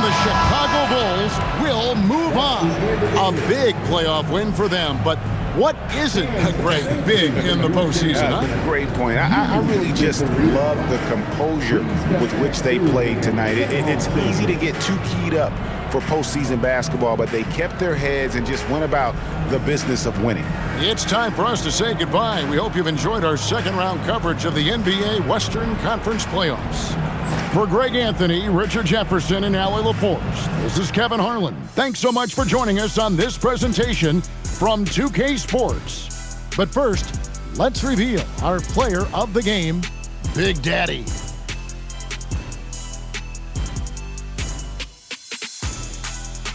the Chicago Bulls will move on. A big playoff win for them, but what isn't a great big in the postseason, huh? Great point. I really just love the composure with which they played tonight. It's easy to get too keyed up for postseason basketball, but they kept their heads and just went about the business of winning. It's time for us to say goodbye. We hope you've enjoyed our second-round coverage of the NBA Western Conference Playoffs. For Greg Anthony, Richard Jefferson, and Allie LaForce, this is Kevin Harlan. Thanks so much for joining us on this presentation from 2K Sports. But first, let's reveal our player of the game, Big Daddy.